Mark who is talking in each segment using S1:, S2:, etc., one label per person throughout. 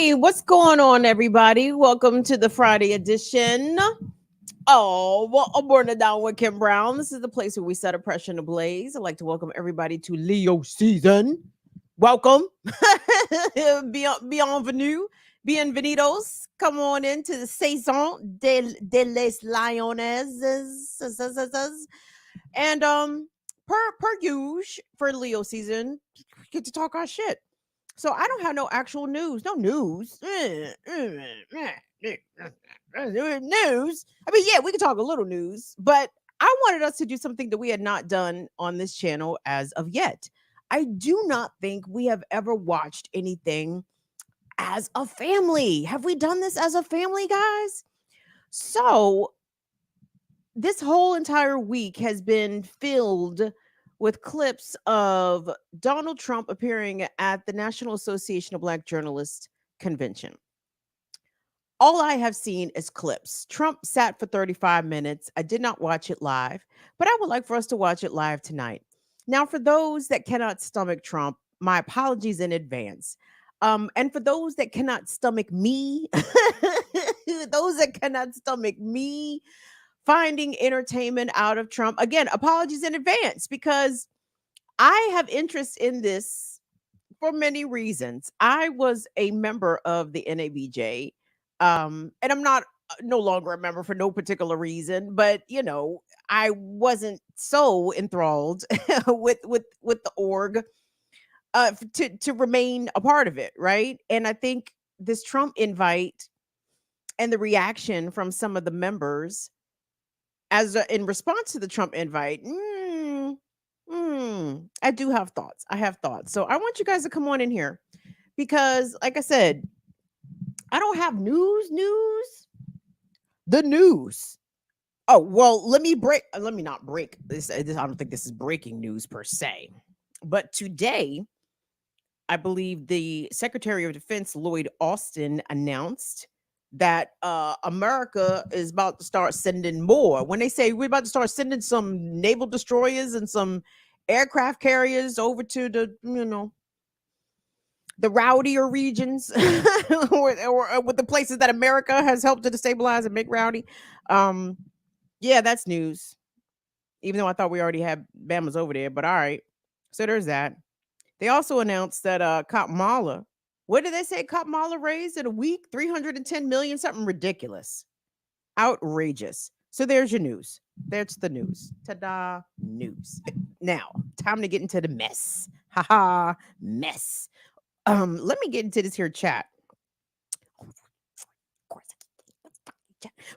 S1: Hey, what's going on, everybody? Welcome to the Friday edition. Oh, well, I'm burning down with Kim Brown. This is the place where we set oppression ablaze. I'd like to welcome everybody to Leo season. Welcome. Bienvenue. Bienvenidos. Come on into the saison de les Lionesses. And per usual for Leo season, we get to talk our shit. So I don't have no actual news. No news. News. I mean, yeah, we could talk a little news, but I wanted us to do something that we had not done on this channel as of yet. I do not think we have ever watched anything as a family. Have we done this as a family, guys? So this whole entire week has been filled with clips of Donald Trump appearing at the National Association of Black Journalists convention. All I have seen is clips. Trump sat for 35 minutes. I did not watch it live, but I would like for us to watch it live tonight. Now, for those that cannot stomach Trump, my apologies in advance. And for those that cannot stomach me, finding entertainment out of Trump, again, apologies in advance because I have interest in this for many reasons. I was a member of the NABJ, and I'm not no longer a member for no particular reason, but I wasn't so enthralled with the org to remain a part of it, right? And I think this Trump invite and the reaction from some of the members in response to the Trump invite, I do have thoughts. I have thoughts. So I want you guys to come on in here because, like I said, I don't have news. The news. Oh, well, let me not break this. I don't think this is breaking news per se. But today, I believe the Secretary of Defense, Lloyd Austin, announced that America is about to start sending more. When they say we're about to start sending some naval destroyers and some aircraft carriers over to the, the rowdier regions or with the places that America has helped to destabilize and make rowdy. Yeah, that's news. Even though I thought we already had Bama's over there, but all right. So there's that. They also announced that Kamala, what did they say Kamala raised in a week? 310 million, something ridiculous. Outrageous. So there's your news. There's the news. Ta-da, news. Now, time to get into the mess. Haha, mess. Let me get into this here chat. Of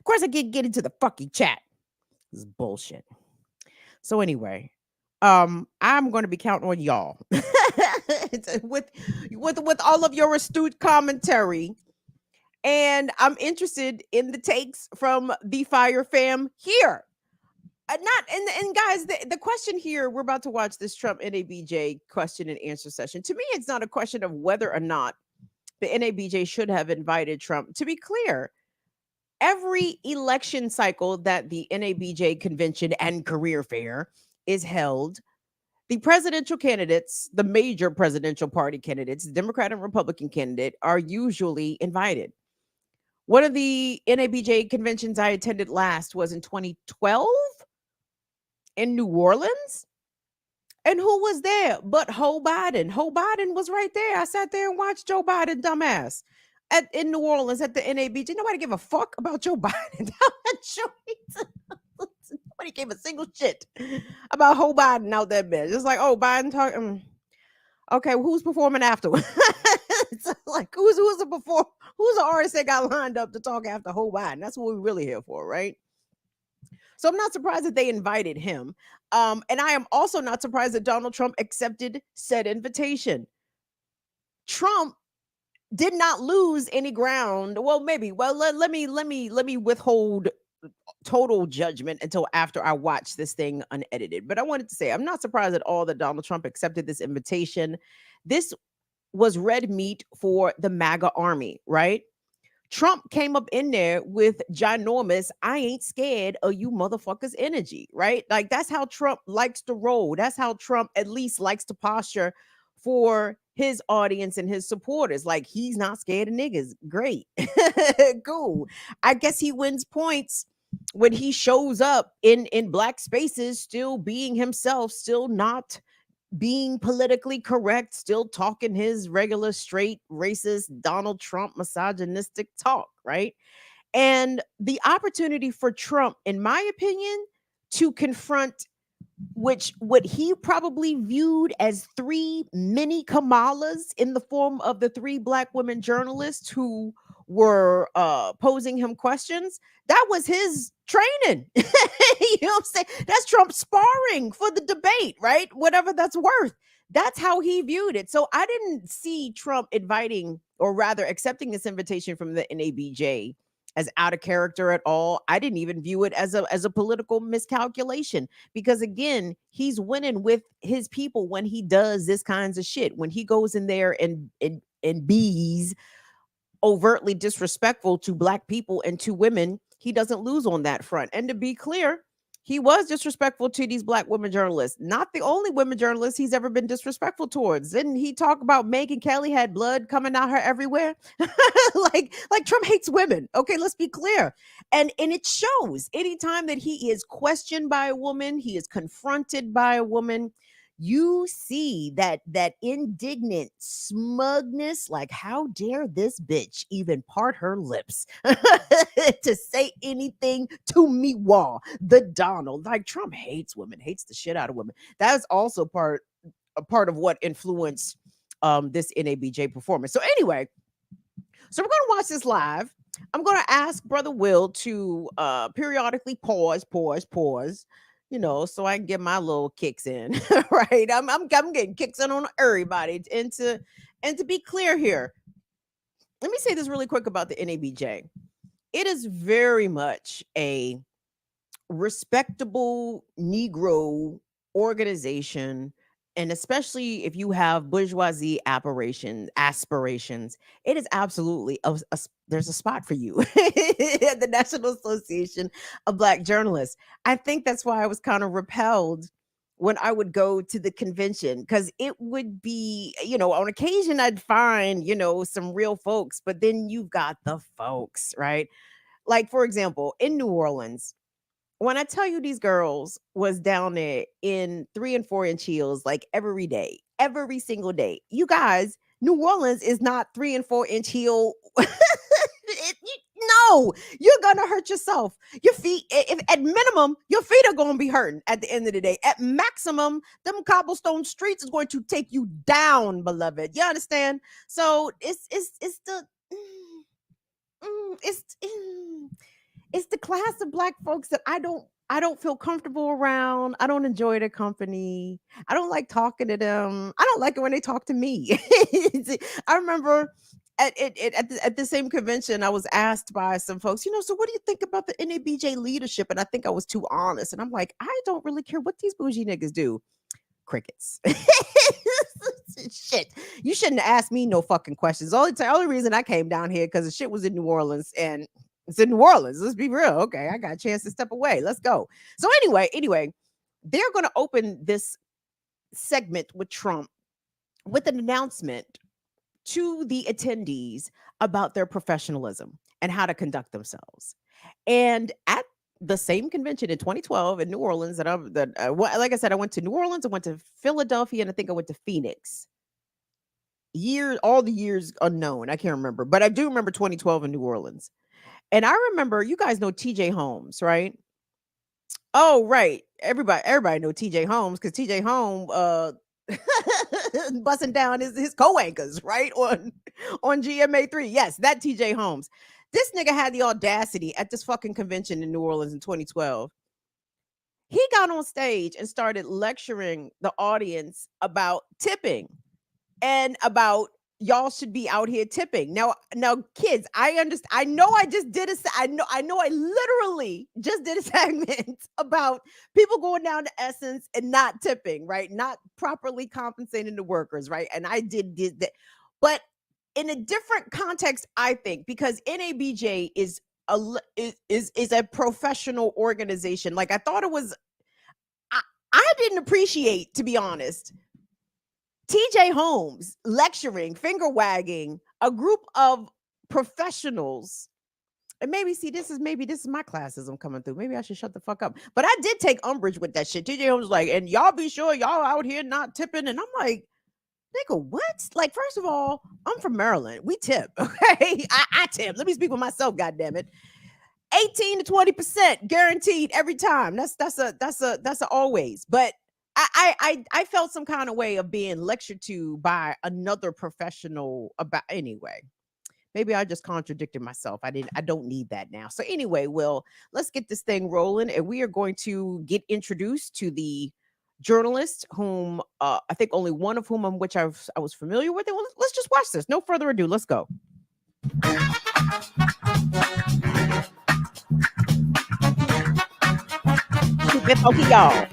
S1: course I can get into the fucking chat. This is bullshit. So anyway, I'm going to be counting on y'all with all of your astute commentary, and I'm interested in the takes from the Fire Fam here. And guys, the question here, we're about to watch this Trump NABJ question and answer session. To me, it's not a question of whether or not the NABJ should have invited Trump. To be clear, every election cycle that the NABJ convention and career fair is held, the presidential candidates, the major presidential party candidates, the Democrat and Republican candidate, are usually invited. One of the NABJ conventions I attended last was in 2012 in New Orleans. And who was there but Joe Biden? Joe Biden was right there. I sat there and watched Joe Biden, dumbass, in New Orleans at the NABJ. Nobody gave a fuck about Joe Biden. Nobody gave a single shit about Joe Biden out there, bitch. It's like, oh, Biden talking. Okay, well, who's performing afterwards? It's like, who's the artist that got lined up to talk after Joe Biden? That's what we're really here for, right? So I'm not surprised that they invited him. And I am also not surprised that Donald Trump accepted said invitation. Trump did not lose any ground. Well, maybe. Well, let me withhold total judgment until after I watch this thing unedited. But I wanted to say I'm not surprised at all that Donald Trump accepted this invitation. This was red meat for the MAGA army, right? Trump came up in there with ginormous, I ain't scared of you motherfuckers energy, right? Like that's how Trump likes to roll. That's how Trump at least likes to posture for his audience and his supporters. Like, he's not scared of niggas. Great. Cool. I guess he wins points when he shows up in black spaces, still being himself, still not being politically correct, still talking his regular straight racist Donald Trump misogynistic talk, right? And the opportunity for Trump, in my opinion, to confront which what he probably viewed as three mini Kamalas in the form of the three black women journalists who were posing him questions. That was his training. You know what I'm saying? That's Trump sparring for the debate, right? Whatever that's worth. That's how he viewed it. So I didn't see Trump inviting, or rather accepting, this invitation from the NABJ as out of character at all. I didn't even view it as a political miscalculation, because again, he's winning with his people when he does this kinds of shit. When he goes in there and bees overtly disrespectful to black people and to women, he doesn't lose on that front. And to be clear, he was disrespectful to these black women journalists. Not the only women journalists he's ever been disrespectful towards. Didn't he talk about Megyn Kelly had blood coming out her everywhere? like Trump hates women. Okay, let's be clear. And it shows anytime that he is questioned by a woman, he is confronted by a woman, you see that indignant smugness, like, how dare this bitch even part her lips to say anything to me, wall the Donald. Like, Trump hates women, hates the shit out of women. That's also a part of what influenced this NABJ performance. So anyway, so we're going to watch this live. I'm going to ask Brother Will to periodically pause, so I can get my little kicks in, right? I'm getting kicks in on everybody. And to be clear here, let me say this really quick about the NABJ. It is very much a respectable Negro organization, and especially if you have bourgeoisie aspirations, it is absolutely there's a spot for you at the National Association of Black Journalists. I think that's why I was kind of repelled when I would go to the convention, because it would be, on occasion I'd find, some real folks, but then you've got the folks, right? Like, for example, in New Orleans, when I tell you these girls was down there in 3 and 4 inch heels, like every day, every single day. You guys, New Orleans is not 3 and 4 inch heel. No, you're gonna hurt yourself. Your feet, if at minimum, your feet are gonna be hurting at the end of the day. At maximum, them cobblestone streets is going to take you down, beloved. You understand? So it's the it's the class of black folks that I don't feel comfortable around. I don't enjoy their company. I don't like talking to them. I don't like it when they talk to me. I remember at the same convention, I was asked by some folks, so what do you think about the NABJ leadership? And I think I was too honest. And I'm like, I don't really care what these bougie niggas do. Crickets. Shit. You shouldn't have asked me no fucking questions. Only reason I came down here because the shit was in New Orleans, and it's in New Orleans. Let's be real. Okay, I got a chance to step away. Let's go. So anyway, they're going to open this segment with Trump with an announcement to the attendees about their professionalism and how to conduct themselves. And at the same convention in 2012 in New Orleans, like I said, I went to New Orleans, I went to Philadelphia, and I think I went to Phoenix. All the years unknown, I can't remember, but I do remember 2012 in New Orleans. And I remember, you guys know TJ Holmes, right? Oh, right. Everybody know TJ Holmes, because TJ Holmes busting down his co-anchors, right? On GMA3. Yes, that TJ Holmes. This nigga had the audacity at this fucking convention in New Orleans in 2012. He got on stage and started lecturing the audience about tipping and about y'all should be out here tipping. Now, kids, I understand. I know I literally just did a segment about people going down to Essence and not tipping, right? Not properly compensating the workers, right? And I did that. But in a different context, I think, because NABJ is a professional organization. Like, I thought it was, I didn't appreciate, to be honest, TJ Holmes lecturing, finger wagging, a group of professionals. And maybe this is my classism coming through. Maybe I should shut the fuck up. But I did take umbrage with that shit. TJ Holmes was like, and y'all be sure y'all out here not tipping. And I'm like, nigga, what? Like, first of all, I'm from Maryland. We tip. Okay. I tip. Let me speak for myself, goddammit. 18 to 20% guaranteed every time. That's a always. But I felt some kind of way of being lectured to by another professional about anyway. Maybe I just contradicted myself. I don't need that now. So anyway, Will, let's get this thing rolling, and we are going to get introduced to the journalist whom I think only one of whom I was familiar with. Well, let's just watch this. No further ado. Let's go. Y'all.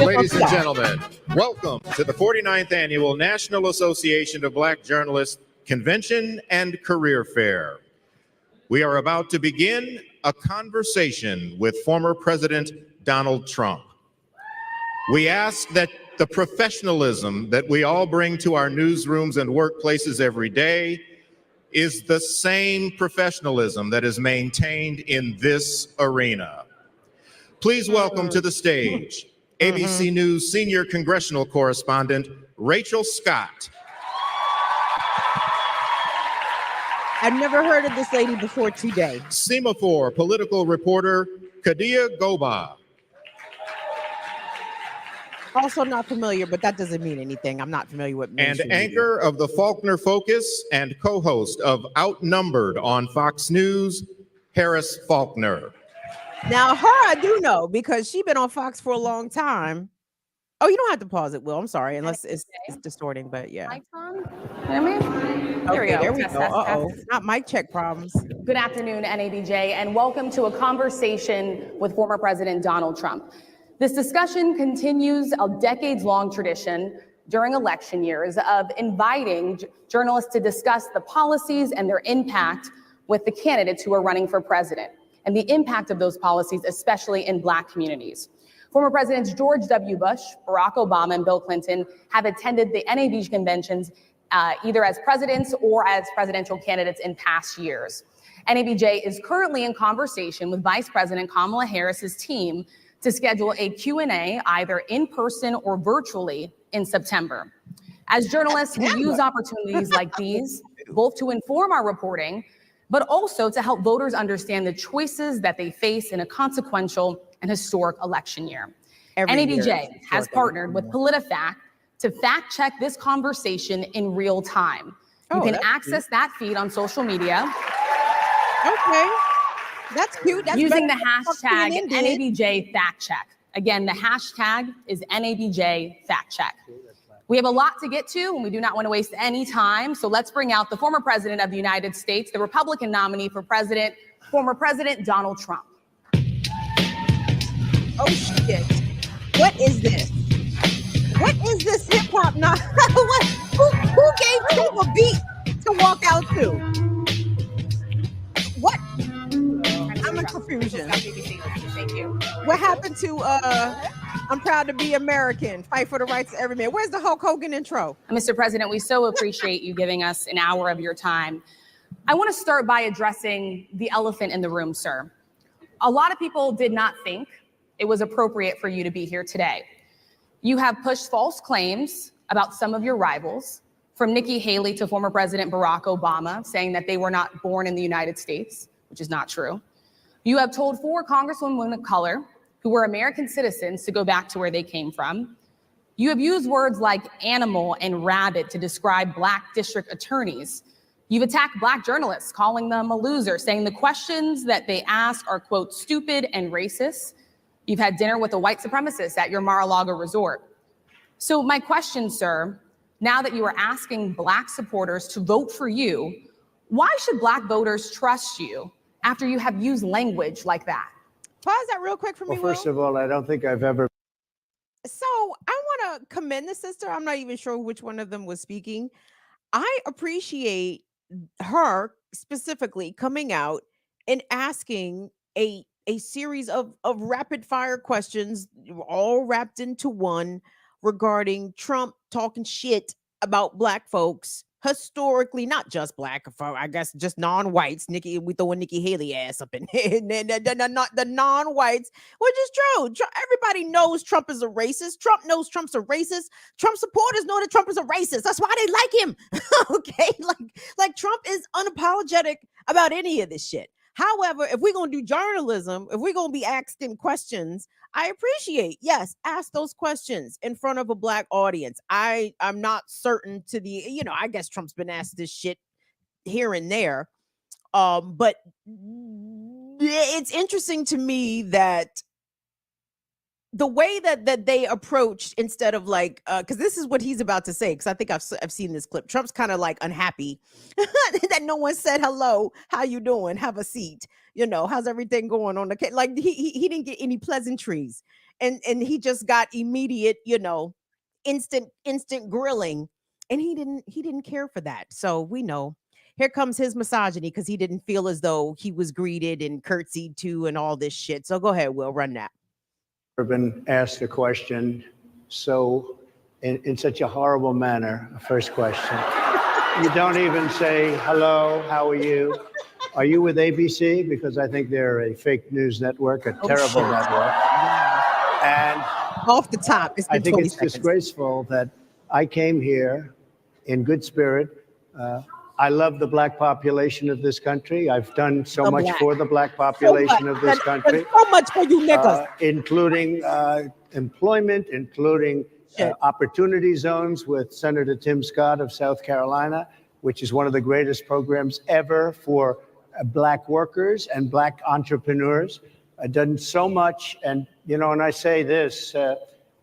S2: Ladies and gentlemen, welcome to the 49th Annual National Association of Black Journalists Convention and Career Fair. We are about to begin a conversation with former President Donald Trump. We ask that the professionalism that we all bring to our newsrooms and workplaces every day is the same professionalism that is maintained in this arena. Please welcome to the stage ABC News senior congressional correspondent Rachel Scott.
S1: I've never heard of this lady before today.
S2: Semaphore political reporter Kadia Goba.
S1: Also not familiar, but that doesn't mean anything. I'm not familiar with
S2: And anchor of the Faulkner Focus and co-host of Outnumbered on Fox News, Harris Faulkner.
S1: Now, her I do know because she's been on Fox for a long time. Oh, you don't have to pause it, Will. I'm sorry, unless it's distorting, but yeah.
S3: Mic's on. Hear me?
S1: There we go. Uh-oh. Not mic check problems.
S3: Good afternoon, NABJ, and welcome to a conversation with former President Donald Trump. This discussion continues a decades-long tradition during election years of inviting journalists to discuss the policies and their impact with the candidates who are running for president, and the impact of those policies, especially in Black communities. Former Presidents George W. Bush, Barack Obama, and Bill Clinton have attended the NABJ conventions either as presidents or as presidential candidates in past years. NABJ is currently in conversation with Vice President Kamala Harris's team to schedule a Q&A either in person or virtually in September. As journalists, we use opportunities like these both to inform our reporting, but also to help voters understand the choices that they face in a consequential and historic election year. NABJ has partnered with PolitiFact to fact check this conversation in real time. You can access that feed on social media.
S1: Okay, that's cute. That's
S3: using the hashtag NABJ fact check. Again, the hashtag is NABJ fact check. We have a lot to get to, and we do not want to waste any time. So let's bring out the former president of the United States, the Republican nominee for president, former President Donald Trump.
S1: Oh shit! What is this? What is this hip hop now? Who gave Trump a beat to walk out to? What? I'm in confusion.
S3: Thank you.
S1: What happened to I'm proud to be American, fight for the rights of every man? Where's the Hulk Hogan intro?
S3: Mr. President, we so appreciate you giving us an hour of your time. I want to start by addressing the elephant in the room, sir. A lot of people did not think it was appropriate for you to be here today. You have pushed false claims about some of your rivals, from Nikki Haley to former President Barack Obama, saying that they were not born in the United States, which is not true. You have told 4 congresswomen of color who were American citizens to go back to where they came from. You have used words like animal and rabid to describe Black district attorneys. You've attacked Black journalists, calling them a loser, saying the questions that they ask are, quote, stupid and racist. You've had dinner with a white supremacist at your Mar-a-Lago resort. So my question, sir, now that you are asking Black supporters to vote for you, why should Black voters trust you after you have used language like that?
S1: Pause that real quick for me,
S4: Well, first of all, I don't think I've ever.
S1: So I want to commend the sister. I'm not even sure which one of them was speaking. I appreciate her specifically coming out and asking a series of rapid fire questions, all wrapped into one, regarding Trump talking shit about Black folks historically, not just Black, I guess just non-whites. We throwing Nikki Haley ass up in here, and then the non-whites, which is true. Everybody knows Trump is a racist. Trump knows Trump's a racist. Trump supporters know that Trump is a racist. That's why they like him. Okay, like Trump is unapologetic about any of this shit. However, if we're gonna do journalism, if we're gonna be asking questions, I appreciate, yes, ask those questions in front of a Black audience. I'm not certain to the, I guess Trump's been asked this shit here and there. But it's interesting to me that the way that they approached, instead of like, because this is what he's about to say, because I think I've seen this clip. Trump's kind of like unhappy that no one said hello, how you doing, have a seat, how's everything going on the case. Like he didn't get any pleasantries, and he just got immediate, instant grilling, and he didn't care for that. So we know here comes his misogyny, because he didn't feel as though he was greeted and curtsied to and all this shit. So go ahead, Will, run that.
S4: Been asked a question so in such a horrible manner. First question, you don't even say hello, how are you? Are you with ABC? Because I think they're a fake news network, a terrible network. And
S1: off the top,
S4: I think it's disgraceful that I came here in good spirit. I love the Black population of this country. I've done so much for the Black population of this country.
S1: So much for you niggas.
S4: Including employment, including opportunity zones with Senator Tim Scott of South Carolina, which is one of the greatest programs ever for Black workers and Black entrepreneurs. I've done so much. And, and I say this,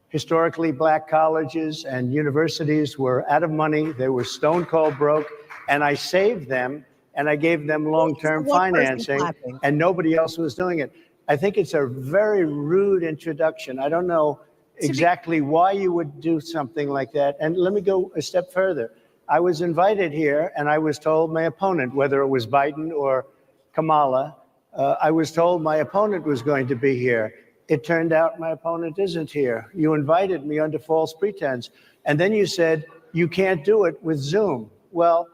S4: historically, Black colleges and universities were out of money. They were stone cold broke. And I saved them, and I gave them long-term financing, and nobody else was doing it. I think it's a very rude introduction. I don't know exactly why you would do something like that. And let me go a step further. I was invited here, and I was told my opponent, whether it was Biden or Kamala, I was told my opponent was going to be here. It turned out my opponent isn't here. You invited me under false pretense. And then you said, you can't do it with Zoom. Well,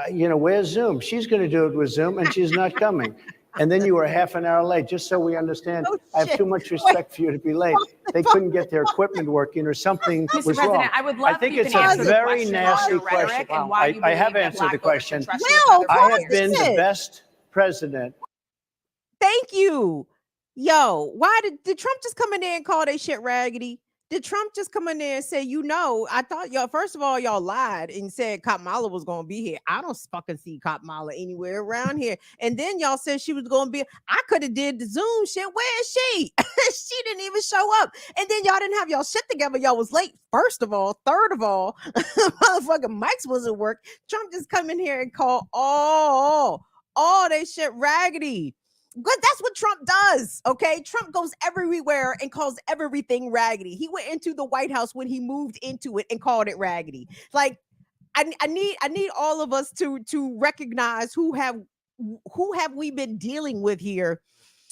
S4: where's Zoom? She's going to do it with Zoom, and she's not coming. And then you were half an hour late, just so we understand. I have too much respect for you to be late. They couldn't get their equipment working, or something was wrong.
S3: I would love
S4: I think it's a very nasty question. I have answered the question. I have been the best president.
S1: Thank you. Yo, why did Trump just come in there and call they shit raggedy? Did Trump just come in there and say, I thought y'all, first of all, y'all lied and said Kamala was going to be here. I don't fucking see Kamala anywhere around here. And then y'all said she was going to be, I could have did the Zoom shit. Where is she? She didn't even show up. And then y'all didn't have y'all shit together. Y'all was late, first of all. Third of all, motherfucking mics wasn't work. Trump just come in here and call all they shit raggedy. Because that's what Trump does, okay? Trump goes everywhere and calls everything raggedy. He went into the White House when he moved into it and called it raggedy. Like, I need all of us to recognize who have we been dealing with here,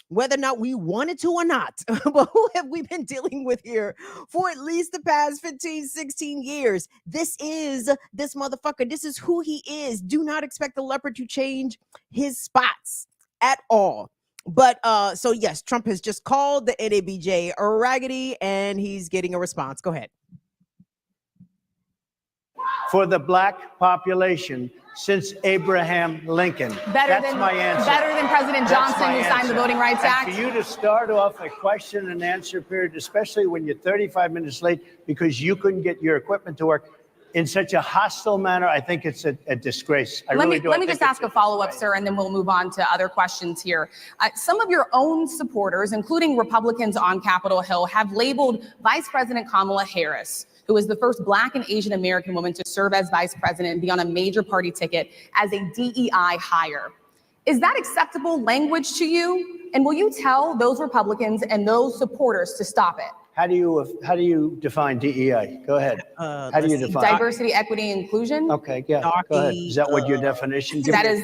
S1: whether or not we wanted to or not. But who have we been dealing with here for at least the past 15, 16 years? This is this motherfucker. This is who he is. Do not expect the leopard to change his spots at all. But so yes, Trump has just called the NABJ raggedy, and he's getting a response. Go ahead.
S4: For the Black population since Abraham Lincoln. That's my answer.
S3: Better than President Johnson, who signed the Voting Rights Act.
S4: For you to start off a question and answer period, especially when you're 35 minutes late because you couldn't get your equipment to work, in such a hostile manner, I think it's a disgrace.
S3: Let me just ask a follow-up, sir, and then we'll move on to other questions here. Some of your own supporters, including Republicans on Capitol Hill, have labeled Vice President Kamala Harris, who is the first Black and Asian American woman to serve as vice president and be on a major party ticket, as a DEI hire. Is that acceptable language to you? And will you tell those Republicans and those supporters to stop it?
S4: How do you define DEI? Go ahead. How do you define
S3: diversity, equity, inclusion?
S4: Okay, yeah. Go ahead. Is that what your definition?
S3: That is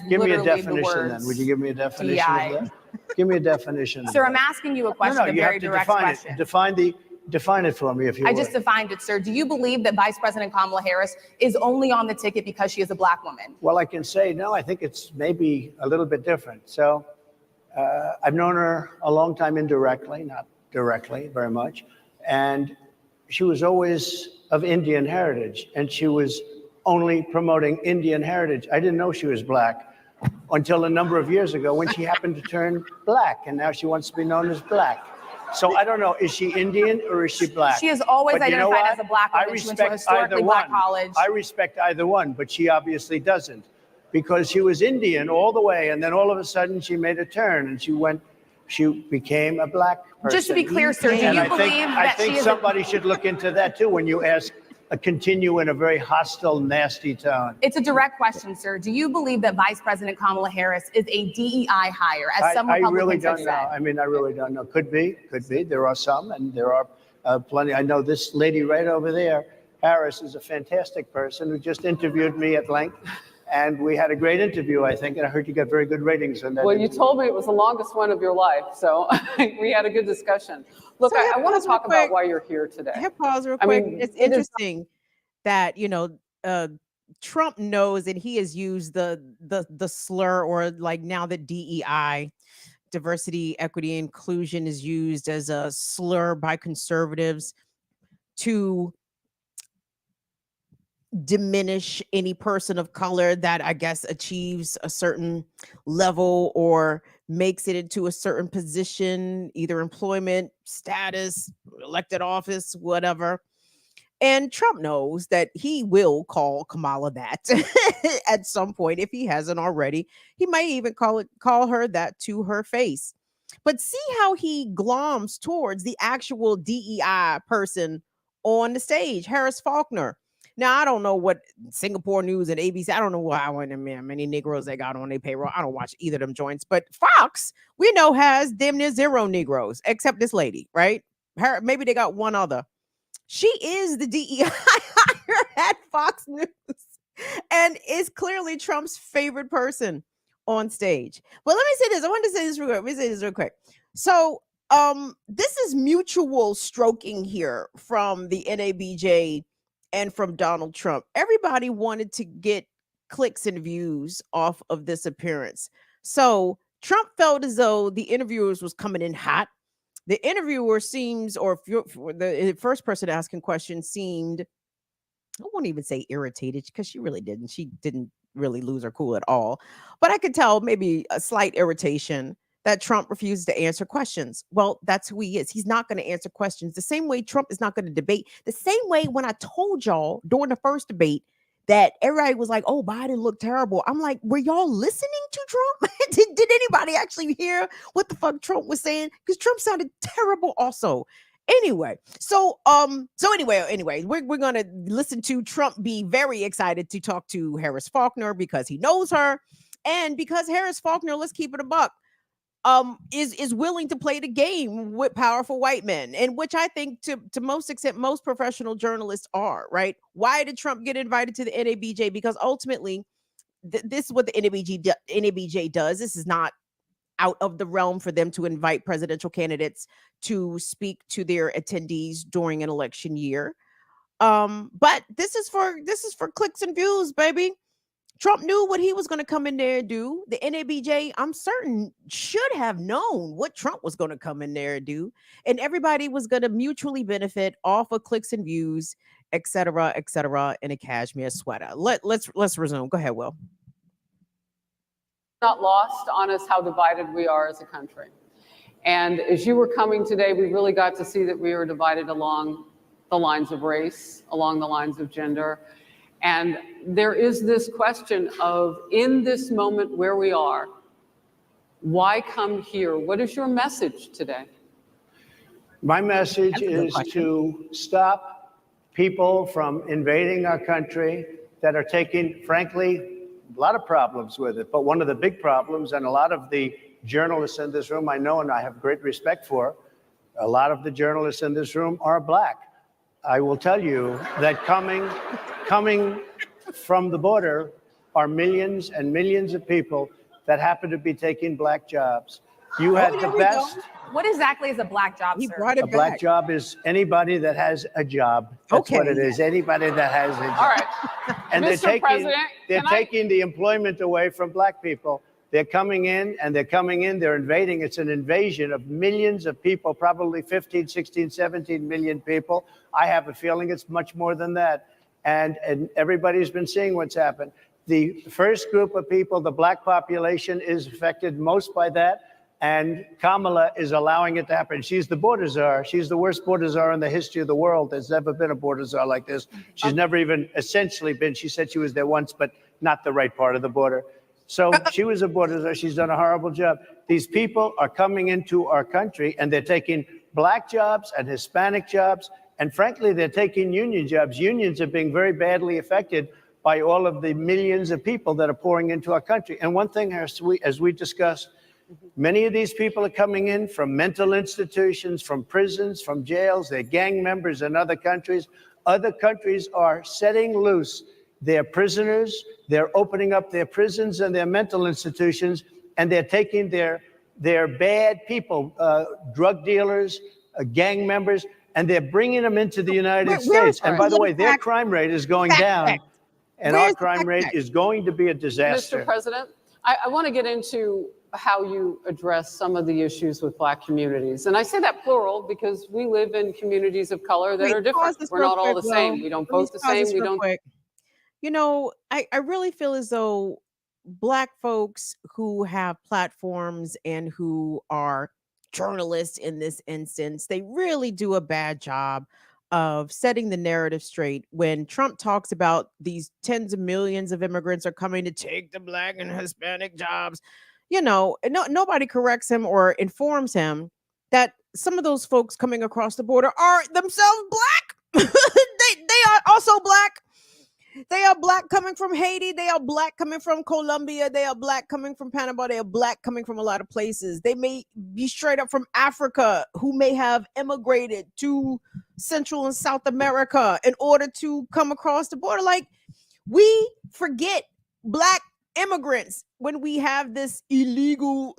S4: give me a
S3: literally
S4: definition
S3: the words.
S4: then. Would you give me a definition
S3: DEI.
S4: of that? Give me a definition.
S3: Sir, I'm asking you a question, a very direct question.
S4: Define Define it for me, if you would.
S3: I just defined it, sir. Do you believe that Vice President Kamala Harris is only on the ticket because she is a Black woman?
S4: Well, I can say, no, I think it's maybe a little bit different. So I've known her a long time indirectly, not directly very much. And she was always of Indian heritage, and she was only promoting Indian heritage. I didn't know she was Black until a number of years ago when she happened to turn Black, and now she wants to be known as Black. So I don't know, is she Indian or is she Black?
S3: She has always identified as a Black woman.
S4: I respect
S3: she went to a historically Black college.
S4: I respect either one, but she obviously doesn't, because she was Indian all the way, and then all of a sudden she made a turn and she became a Black person.
S3: Just to be clear, sir, do you believe that she is
S4: somebody should look into that too when you ask continue in a very hostile, nasty tone.
S3: It's a direct question, sir. Do you believe that Vice President Kamala Harris is a DEI hire, as some Republicans
S4: I really don't
S3: have said?
S4: know. I mean, I really don't know. Could be. There are some, and there are plenty. I know this lady right over there, Harris, is a fantastic person who just interviewed me at length. And we had a great interview, I think, and I heard you got very good ratings on that.
S5: Well, you told me it was the longest one of your life, so we had a good discussion. Look,
S1: So
S5: I want to talk about why you're here today.
S1: Here, pause real
S5: I
S1: quick.
S5: mean,
S1: It's
S5: it is-
S1: interesting that Trump knows, and he has used the slur, or like now that DEI, diversity, equity, inclusion, is used as a slur by conservatives to diminish any person of color that I guess achieves a certain level or makes it into a certain position, either employment, status, elected office, whatever. And Trump knows that he will call Kamala that at some point if he hasn't already. He might even call her that to her face. But see how he gloms towards the actual DEI person on the stage, Harris Faulkner. Now, I don't know what Singapore News and ABC, I don't know how many Negroes they got on their payroll. I don't watch either of them joints, but Fox, we know, has damn near zero Negroes, except this lady, right? Maybe they got one other. She is the DEI hire at Fox News and is clearly Trump's favorite person on stage. But let me say this. I wanted to say this real quick. So this is mutual stroking here from the NABJ and from Donald Trump. Everybody wanted to get clicks and views off of this appearance. So Trump felt as though the interviewers was coming in hot. The interviewer seems, or the first person asking questions seemed, I won't even say irritated, because she really didn't. She didn't really lose her cool at all. But I could tell maybe a slight irritation that Trump refused to answer questions. Well, that's who he is. He's not going to answer questions. The same way Trump is not going to debate. The same way when I told y'all during the first debate that everybody was like, oh, Biden looked terrible. I'm like, were y'all listening to Trump? did anybody actually hear what the fuck Trump was saying? Because Trump sounded terrible also. Anyway, anyway, we're going to listen to Trump be very excited to talk to Harris Faulkner because he knows her. And because Harris Faulkner, let's keep it a buck, is willing to play the game with powerful white men, and which I think to most extent most professional journalists are, right? Why did Trump get invited to the NABJ? Because ultimately this is what the NABJ does. This is not out of the realm for them to invite presidential candidates to speak to their attendees during an election year. But this is for clicks and views, baby. Trump knew what he was going to come in there and do. The NABJ, I'm certain, should have known what Trump was going to come in there and do. And everybody was going to mutually benefit off of clicks and views, et cetera, in a cashmere sweater. Let's resume. Go ahead, Will.
S5: Not lost on us how divided we are as a country. And as you were coming today, we really got to see that we were divided along the lines of race, along the lines of gender. And there is this question of, in this moment where we are, why come here? What is your message today?
S4: My message is to stop people from invading our country that are taking, frankly, a lot of problems with it. But one of the big problems, and a lot of the journalists in this room I know and I have great respect for, a lot of the journalists in this room are Black. I will tell you that coming from the border are millions and millions of people that happen to be taking Black jobs. You had the best
S3: What exactly is a black job,
S1: He
S3: sir?
S1: brought it
S4: A black
S1: back.
S4: job is anybody that has a job. That's what it is. Anybody that has a job.
S5: All right.
S4: And
S5: Mr. President,
S4: they're
S5: can I-
S4: taking the employment away from black people. They're coming in, they're invading. It's an invasion of millions of people, probably 15, 16, 17 million people. I have a feeling it's much more than that. And everybody's been seeing what's happened. The first group of people, the black population, is affected most by that. And Kamala is allowing it to happen. She's the border czar. She's the worst border czar in the history of the world. There's never been a border czar like this. She's never even essentially been. She said she was there once, but not the right part of the border. So she was a border czar. She's done a horrible job. These people are coming into our country, and they're taking black jobs and Hispanic jobs. And frankly, they're taking union jobs. Unions are being very badly affected by all of the millions of people that are pouring into our country. And one thing, as we discussed, many of these people are coming in from mental institutions, from prisons, from jails. They're gang members in other countries. Other countries are setting loose their prisoners. They're opening up their prisons and their mental institutions, and they're taking their bad people, drug dealers, gang members, and they're bringing them into the United States. And by the way, their crime rate is going down, and our crime rate is going to be a disaster.
S5: Mr. President, I want to get into how you address some of the issues with black communities. And I say that plural because we live in communities of color that are different. We're not all the same. We don't vote the same. We don't.
S1: You know, I really feel as though black folks who have platforms and who are journalists in this instance, they really do a bad job of setting the narrative straight. When Trump talks about these tens of millions of immigrants are coming to take the black and Hispanic jobs, you know, nobody corrects him or informs him that some of those folks coming across the border are themselves black. they are also black. They are black coming from Haiti. They are black coming from Colombia. They are black coming from Panama. They are black coming from a lot of places. They may be straight up from Africa, who may have immigrated to Central and South America in order to come across the border. Like, we forget black immigrants when we have this illegal,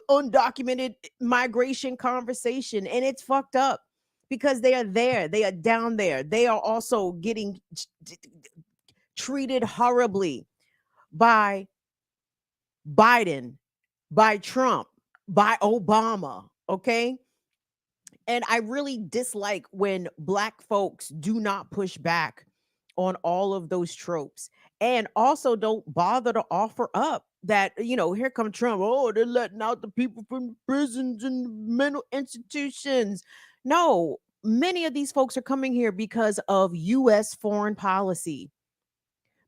S1: undocumented migration conversation, and it's fucked up because they are there. They are down there. They are also getting treated horribly by Biden, by Trump, by Obama, okay? And I really dislike when black folks do not push back on all of those tropes, and also don't bother to offer up that, you know, here come Trump, oh, they're letting out the people from prisons and mental institutions. No, many of these folks are coming here because of U.S. foreign policy,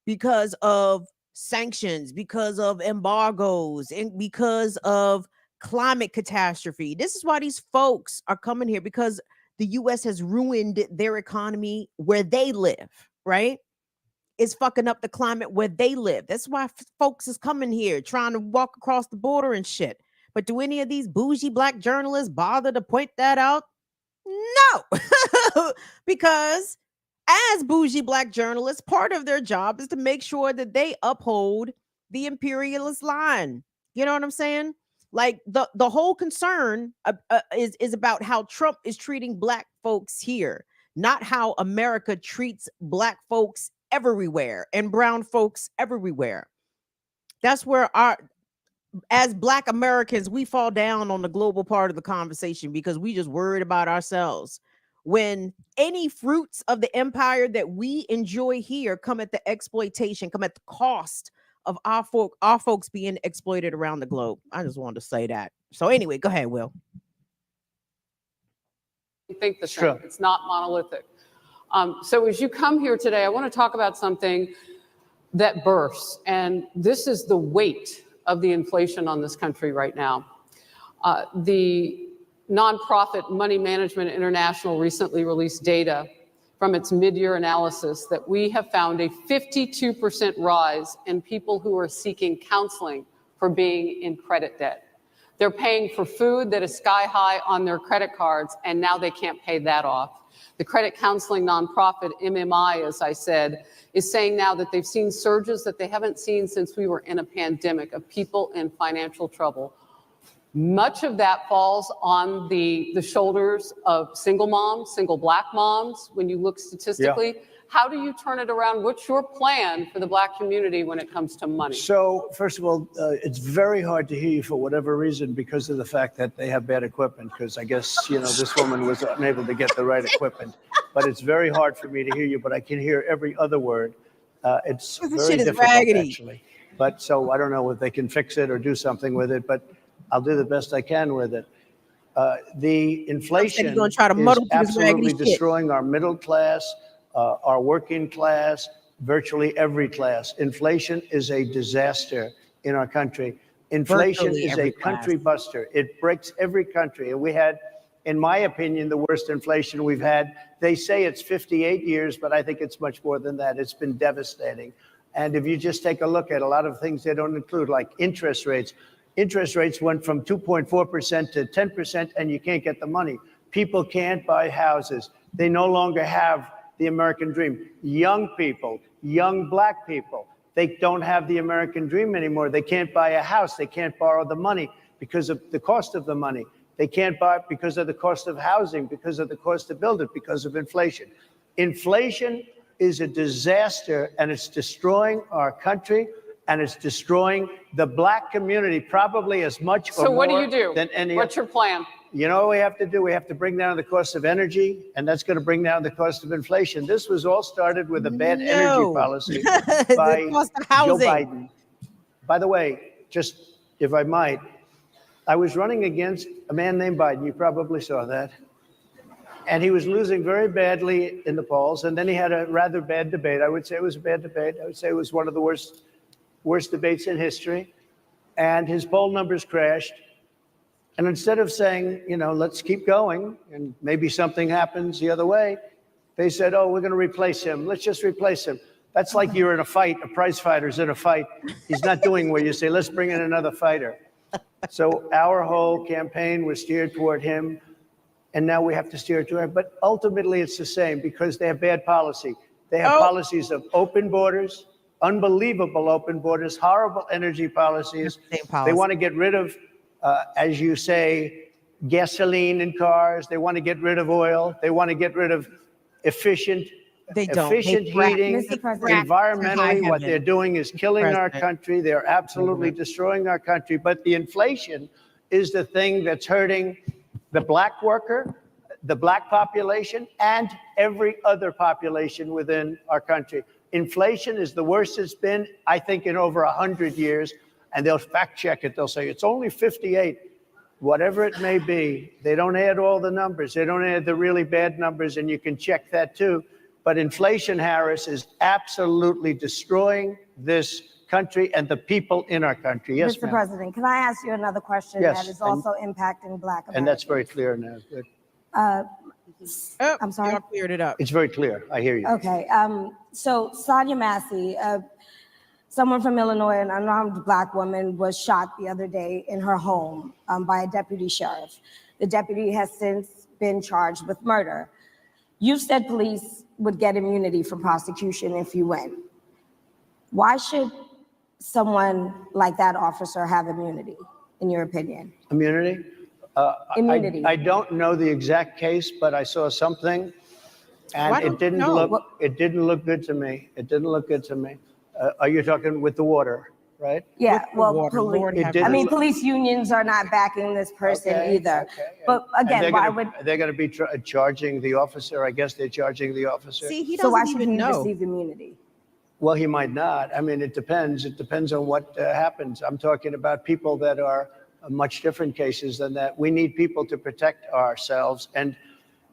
S1: because of sanctions, because of embargoes, and because of climate catastrophe. This is why these folks are coming here, because the US has ruined their economy where they live, right? It's fucking up the climate where they live. That's why folks is coming here trying to walk across the border and shit. But do any of these bougie black journalists bother to point that out? No, because as bougie black journalists, part of their job is to make sure that they uphold the imperialist line. You know what I'm saying? Like, the whole concern is about how Trump is treating black folks here, not how America treats black folks everywhere and brown folks everywhere. That's where as black Americans, we fall down on the global part of the conversation because we just worried about ourselves. When any fruits of the empire that we enjoy here come at the exploitation, come at the cost of our folks being exploited around the globe. I just wanted to say that. So anyway, go ahead, Will.
S5: I think the same. It's not monolithic. So as you come here today, I want to talk about something that bursts, and this is the weight of the inflation on this country right now. The nonprofit Money Management International recently released data from its mid-year analysis that we have found a 52% rise in people who are seeking counseling for being in credit debt. They're paying for food that is sky high on their credit cards, and now they can't pay that off. The credit counseling nonprofit MMI, as I said, is saying now that they've seen surges that they haven't seen since we were in a pandemic of people in financial trouble. Much of that falls on the shoulders of single moms, single Black moms, when you look statistically. Yeah. How do you turn it around? What's your plan for the Black community when it comes to money?
S4: So, first of all, it's very hard to hear you for whatever reason because of the fact that they have bad equipment, because I guess, this woman was unable to get the right equipment. But it's very hard for me to hear you, but I can hear every other word. It's very difficult, actually. But so I don't know if they can fix it or do something with it, but I'll do the best I can with it. The inflation is absolutely destroying our middle class, our working class, virtually every class. Inflation is a disaster in our country. Inflation is a country buster. It breaks every country. And we had, in my opinion, the worst inflation we've had. They say it's 58 years, but I think it's much more than that. It's been devastating. And if you just take a look at a lot of things they don't include, like interest rates. Interest rates went from 2.4% to 10%, and you can't get the money. People can't buy houses. They no longer have the American dream. Young people, young Black people, they don't have the American dream anymore. They can't buy a house. They can't borrow the money because of the cost of the money. They can't buy it because of the cost of housing, because of the cost to build it, because of inflation. Inflation is a disaster, and it's destroying our country, and it's destroying the Black community probably as much or more.
S5: So what do you do?
S4: Than any.
S5: What's your plan?
S4: You know what we have to do? We have to bring down the cost of energy, and that's going to bring down the cost of inflation. This was all started with a bad energy policy by Joe Biden. By the way, just if I might, I was running against a man named Biden. You probably saw that. And he was losing very badly in the polls. And then he had a rather bad debate. I would say it was a bad debate. I would say it was one of the worst debates in history. And his poll numbers crashed. And instead of saying, let's keep going and maybe something happens the other way, they said, oh, we're going to replace him. Let's just replace him. That's like you're in a fight. A prize fighter's in a fight. He's not doing what you say, let's bring in another fighter. So our whole campaign was steered toward him. And now we have to steer it to her. But ultimately, it's the same because they have bad policy. They have policies of open borders, unbelievable open borders, horrible energy policies. They want to get rid of, as you say, gasoline in cars. They want to get rid of oil. They want to get rid of efficient heating. Environmentally, what they're doing is killing our country. They're absolutely destroying our country. But the inflation is the thing that's hurting the Black worker, the Black population, and every other population within our country. Inflation is the worst it's been, I think, in over 100 years. And they'll fact check it. They'll say it's only 58. Whatever it may be, they don't add all the numbers. They don't add the really bad numbers, and you can check that too. But inflation, Harris, is absolutely destroying this country and the people in our country. Yes,
S6: Mr. President, can I ask you another question that is also impacting Black Americans?
S4: And that's very clear now. Good.
S6: I'm sorry?
S1: Y'all cleared it up.
S4: It's very clear. I hear you.
S6: Okay. So Sonia Massey, someone from Illinois, an unarmed Black woman, was shot the other day in her home by a deputy sheriff. The deputy has since been charged with murder. You said police would get immunity from prosecution if you win. Why should someone like that officer have immunity, in your opinion?
S4: Immunity?
S6: Immunity.
S4: I don't know the exact case, but I saw something, and it didn't look good to me. It didn't look good to me. Are you talking with the water, right?
S6: Yeah, well, police unions are not backing this person either.
S4: Okay.
S6: But again, why would
S4: they're going to be charging the officer? I guess they're charging the officer.
S1: See, he
S6: so why
S1: doesn't
S6: should
S1: even
S6: he
S1: know.
S6: receive immunity?
S4: Well, he might not. I mean, it depends. It depends on what happens. I'm talking about people that are much different cases than that. We need people to protect ourselves. And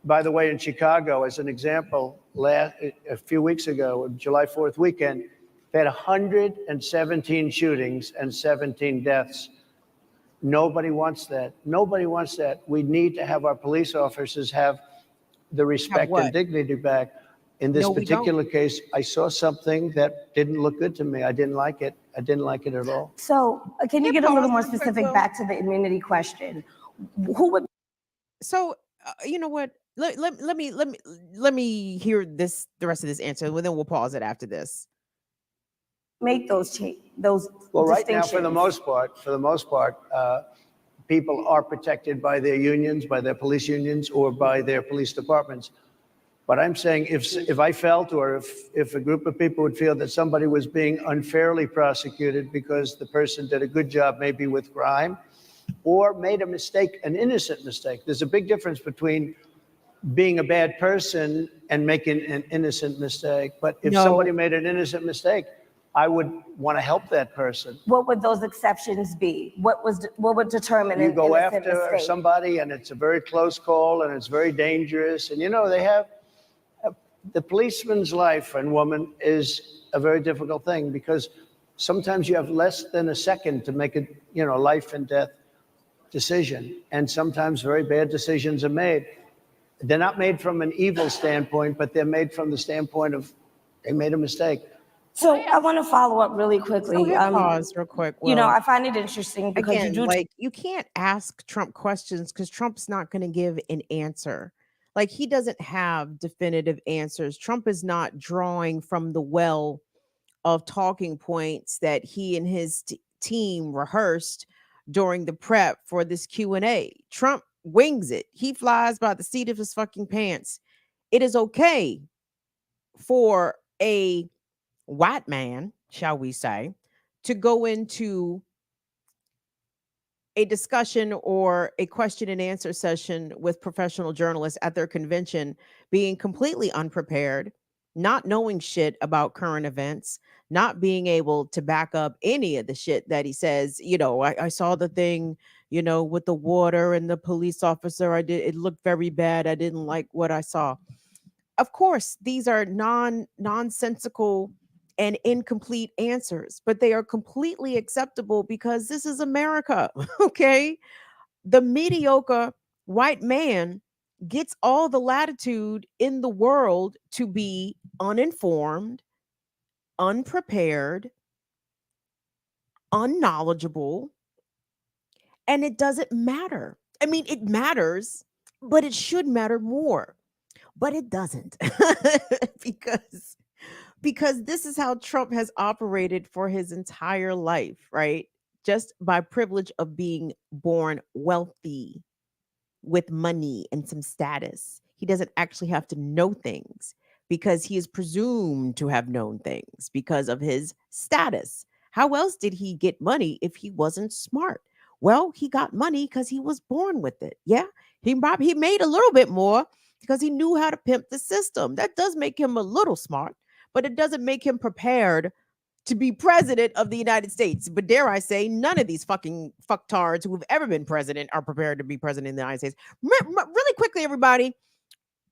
S4: by the way, in Chicago, as an example, a few weeks ago, July 4th weekend, they had 117 shootings and 17 deaths. Nobody wants that. Nobody wants that. We need to have our police officers have the respect and dignity back. In this particular case, I saw something that didn't look good to me. I didn't like it. I didn't like it at all.
S6: So can you get a little more specific back to the immunity question? Who would?
S1: So you know what? Let me hear this, the rest of this answer, and then we'll pause it after this.
S6: Make those
S4: well, right now, for the most part, people are protected by their unions, by their police unions, or by their police departments. But I'm saying if I felt, or if a group of people would feel that somebody was being unfairly prosecuted because the person did a good job maybe with crime or made a mistake, an innocent mistake. There's a big difference between being a bad person and making an innocent mistake. But if somebody made an innocent mistake, I would want to help that person.
S6: What would those exceptions be? What would determine
S4: You
S6: an
S4: go
S6: innocent
S4: after
S6: mistake?
S4: somebody and it's a very close call and it's very dangerous. And they have the policeman's life and woman is a very difficult thing because sometimes you have less than a second to make a life and death decision. And sometimes very bad decisions are made. They're not made from an evil standpoint, but they're made from the standpoint of they made a mistake.
S6: So I want to follow up really quickly.
S1: Pause real quick. Will.
S6: I find it interesting because
S1: Again, you can't ask Trump questions because Trump's not going to give an answer. Like, he doesn't have definitive answers. Trump is not drawing from the well of talking points that he and his team rehearsed during the prep for this Q&A. Trump wings it. He flies by the seat of his fucking pants. It is okay for a white man, shall we say, to go into a discussion or a question and answer session with professional journalists at their convention, being completely unprepared, not knowing shit about current events, not being able to back up any of the shit that he says. I saw the thing, with the water and the police officer. It looked very bad. I didn't like what I saw. Of course, these are nonsensical and incomplete answers, but they are completely acceptable because this is America. Okay. The mediocre white man gets all the latitude in the world to be uninformed, unprepared, unknowledgeable, and it doesn't matter. I mean, it matters, but it should matter more, but it doesn't. because this is how Trump has operated for his entire life, right? Just by privilege of being born wealthy with money and some status. He doesn't actually have to know things because he is presumed to have known things because of his status. How else did he get money if he wasn't smart? Well, he got money because he was born with it. Yeah, he made a little bit more because he knew how to pimp the system. That does make him a little smart, but it doesn't make him prepared to be president of the United States. But dare I say, none of these fucking fucktards who have ever been president are prepared to be president of the United States. Really quickly, everybody,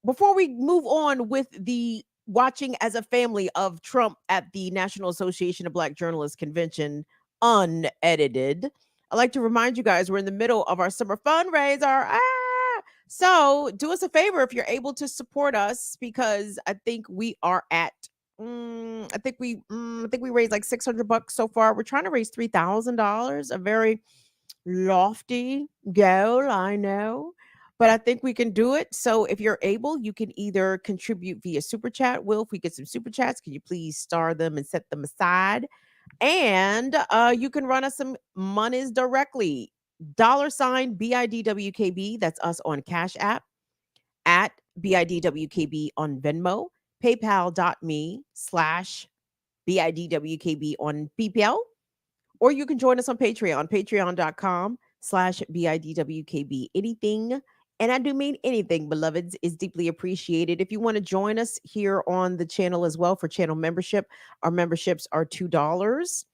S1: before we move on with the watching as a family of Trump at the National Association of Black Journalists Convention unedited, I'd like to remind you guys we're in the middle of our summer fundraiser. So do us a favor if you're able to support us, because I think we are at I think we raised like $600 so far. We're trying to raise $3,000, a very lofty goal, I know, but I think we can do it. So if you're able, you can either contribute via super chat. Will, if we get some super chats, can you please star them and set them aside? And you can run us some monies directly. $ BIDWKB, that's us on Cash App, at BIDWKB on Venmo, paypal.me/BIDWKB on PayPal, or you can join us on Patreon, patreon.com/BIDWKB. Anything, and I do mean anything, beloveds, is deeply appreciated. If you want to join us here on the channel as well for channel membership, our memberships are $2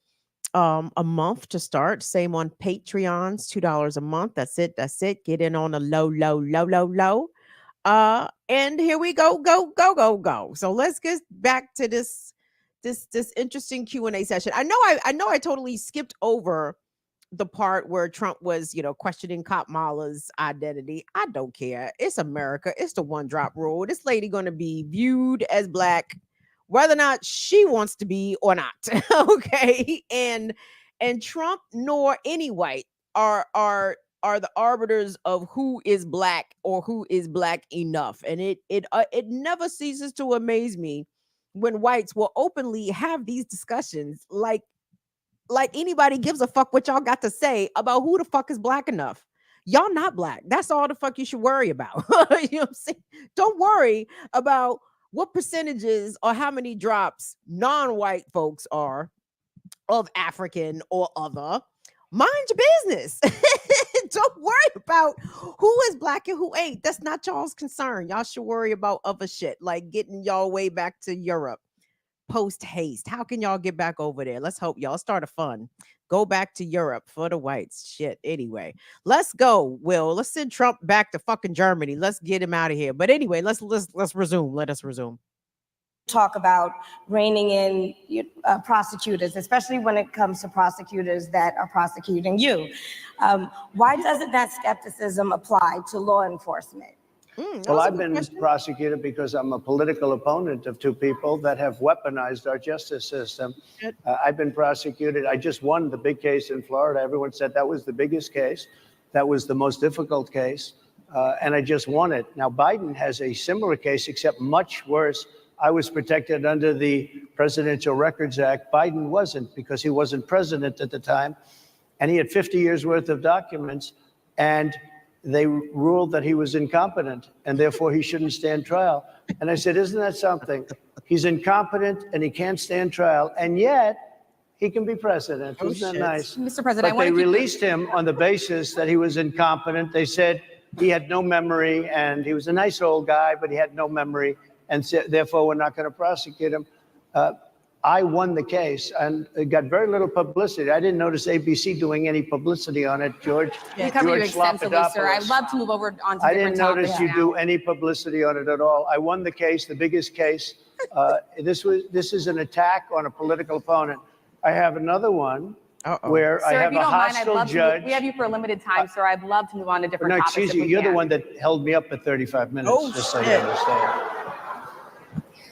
S1: a month to start. Same on Patreon's $2 a month. That's it. Get in on a low. And here we go. So let's get back to this interesting Q&A session. I know I totally skipped over the part where Trump was, questioning Kamala's identity. I don't care. It's America. It's the one drop rule. This lady going to be viewed as black, whether or not she wants to be or not. Okay. And Trump nor any white are the arbiters of who is black or who is black enough. And it never ceases to amaze me when whites will openly have these discussions like anybody gives a fuck what y'all got to say about who the fuck is black enough. Y'all not black. That's all the fuck you should worry about. You know what I'm saying? Don't worry about what percentages or how many drops non-white folks are of African or other. Mind your business. Don't worry about who is black and who ain't. That's not y'all's concern. Y'all should worry about other shit, like getting y'all way back to Europe post haste. How can y'all get back over there? Let's hope y'all start a fund. Go back to Europe for the whites. Shit. Anyway, let's go. Will, let's send Trump back to fucking Germany. Let's get him out of here. But anyway, let's resume. Let us resume.
S6: Talk about reining in prosecutors, especially when it comes to prosecutors that are prosecuting you. Why doesn't that skepticism apply to law enforcement?
S4: Well, I've been prosecuted because I'm a political opponent of two people that have weaponized our justice system. I've been prosecuted. I just won the big case in Florida. Everyone said that was the biggest case. That was the most difficult case. And I just won it. Now, Biden has a similar case, except much worse. I was protected under the Presidential Records Act. Biden wasn't, because he wasn't president at the time. And he had 50 years worth of documents. And they ruled that he was incompetent and therefore he shouldn't stand trial. And I said, isn't that something? He's incompetent and he can't stand trial, and yet he can be president. Isn't that nice?
S3: Mr. President,
S4: but they released him on the basis that he was incompetent. They said he had no memory and he was a nice old guy, but he had no memory, and therefore we're not going to prosecute him. I won the case, and it got very little publicity. I didn't notice ABC doing any publicity on it, George.
S3: We covered you extensively, sir. I'd love to move over on to
S4: I
S3: different
S4: didn't notice
S3: topics
S4: you
S3: now.
S4: do any publicity on it at all. I won the case, the biggest case. This is an attack on a political opponent. I have another one where I have a hostile judge.
S3: We have you for a limited time, sir. I'd love to move on to different topics.
S4: Excuse you. You're the one that held me up for 35 minutes. Just so you understand.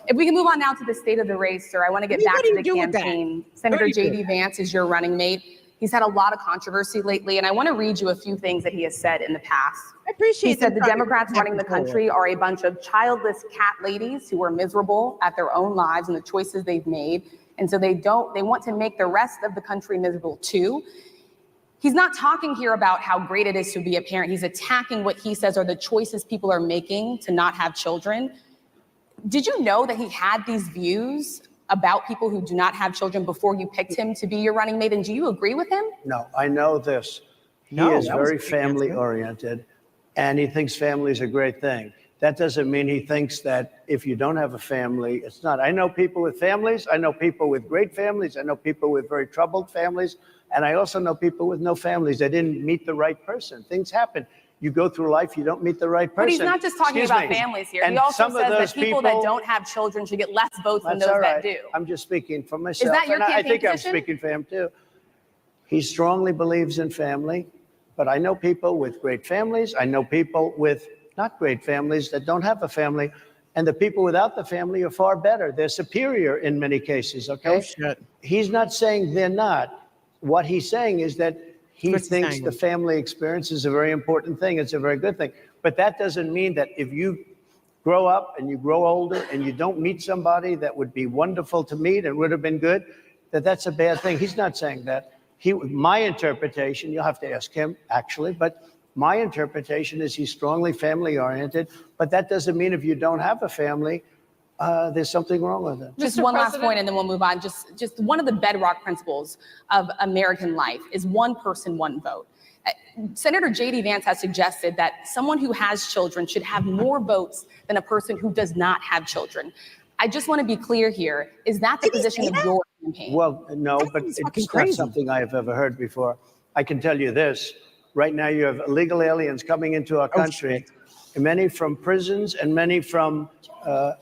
S3: If we can move on now to the state of the race, sir, I want to get back to the campaign. Senator J.D. Vance is your running mate. He's had a lot of controversy lately, and I want to read you a few things that he has said in the past.
S1: I appreciate.
S3: He said the Democrats running the country are a bunch of childless cat ladies who are miserable at their own lives and the choices they've made, and so they want to make the rest of the country miserable too. He's not talking here about how great it is to be a parent. He's attacking what he says are the choices people are making to not have children. Did you know that he had these views about people who do not have children before you picked him to be your running mate? And do you agree with him?
S4: No, I know this. He is very family oriented, and he thinks family is a great thing. That doesn't mean he thinks that if you don't have a family, it's not. I know people with families. I know people with great families. I know people with very troubled families. And I also know people with no families. They didn't meet the right person. Things happen. You go through life, you don't meet the right person.
S3: But he's not just talking about families here. He also says that people that don't have children should get less votes than those that do.
S4: I'm just speaking for myself.
S3: Is that your campaign
S4: I think
S3: position?
S4: I'm speaking for him too. He strongly believes in family, but I know people with great families. I know people with not great families that don't have a family. And the people without the family are far better. They're superior in many cases, okay? He's not saying they're not. What he's saying is that he thinks the family experience is a very important thing. It's a very good thing. But that doesn't mean that if you grow up and you grow older and you don't meet somebody that would be wonderful to meet and would have been good, that that's a bad thing. He's not saying that. My interpretation, you'll have to ask him actually, but my interpretation is he's strongly family oriented. But that doesn't mean if you don't have a family, there's something wrong with it.
S3: Just one last point and then we'll move on. Just one of the bedrock principles of American life is one person, one vote. Senator J.D. Vance has suggested that someone who has children should have more votes than a person who does not have children. I just want to be clear here. Is that the position of your campaign?
S4: Well, no, but it's not something I have ever heard before. I can tell you this. Right now you have illegal aliens coming into our country, many from prisons and many from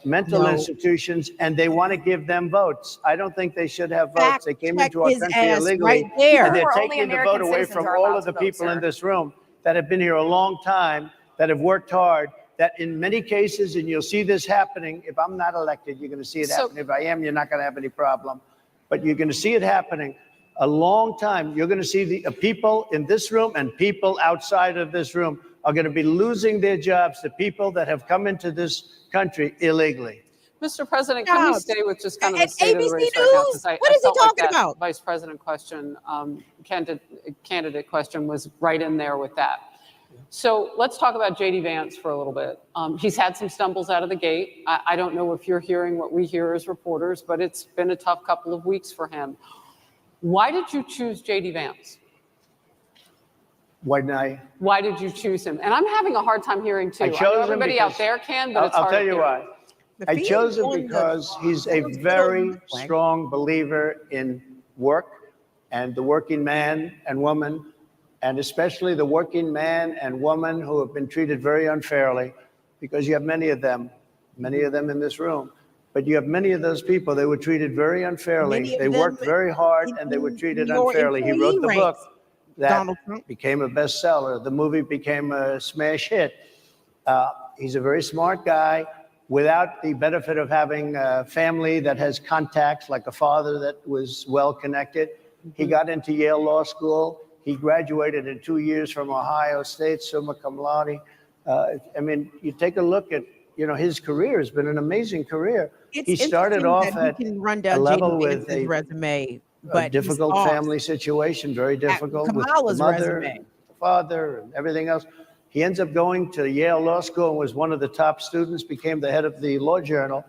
S4: mental institutions, and they want to give them votes. I don't think they should have votes. They came into our country illegally, and they're taking the vote away from all of the people in this room that have been here a long time, that have worked hard, that in many cases, and you'll see this happening, if I'm not elected, you're going to see it happen. If I am, you're not going to have any problem. But you're going to see it happening a long time. You're going to see the people in this room and people outside of this room are going to be losing their jobs to people that have come into this country illegally.
S5: Mr. President, can we stay with just kind of the state of the race right now?
S1: What is he talking about?
S5: Vice President question, candidate question was right in there with that. So let's talk about J.D. Vance for a little bit. He's had some stumbles out of the gate. I don't know if you're hearing what we hear as reporters, but it's been a tough couple of weeks for him. Why did you choose J.D. Vance?
S4: Why
S5: did you choose him? And I'm having a hard time hearing too. I know everybody out there can, but it's hard.
S4: I'll tell you why.
S1: The
S4: I
S1: feeling
S4: chose him
S1: on the
S4: because he's a
S1: little
S4: very
S1: way.
S4: strong believer in work and the working man and woman, and especially the working man and woman who have been treated very unfairly, because you have many of them in this room. But you have many of those people, they were treated very unfairly. They worked very hard and they were treated unfairly. He wrote the book that became a bestseller. The movie became a smash hit. He's a very smart guy. Without the benefit of having a family that has contacts, like a father that was well connected, he got into Yale Law School. He graduated in 2 years from Ohio State, summa cum laude. I mean, you take a look at, his career has been an amazing career. He started off at a level with a
S1: resume, but
S4: difficult family situation, very difficult with the mother, the father, and everything else. He ends up going to Yale Law School and was one of the top students, became the head of the Law Journal.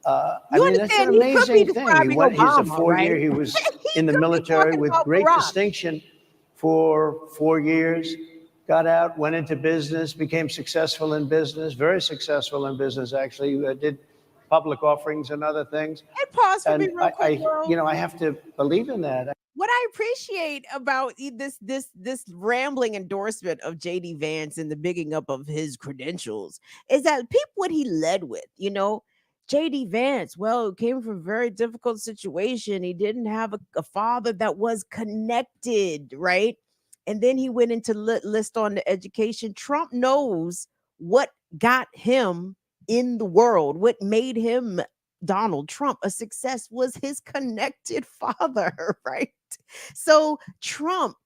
S4: I mean, that's an amazing thing. He's a 4-year, he was in the military with great distinction for 4 years, got out, went into business, became successful in business, very successful in business, actually. Did public offerings and other things.
S1: And pause for me real quick, Will.
S4: I have to believe in that.
S1: What I appreciate about this rambling endorsement of J.D. Vance and the bigging up of his credentials is that peep what he led with, J.D. Vance, came from a very difficult situation. He didn't have a father that was connected, right? And then he went into list on the education. Trump knows what got him in the world, what made him Donald Trump a success was his connected father, right? So Trump,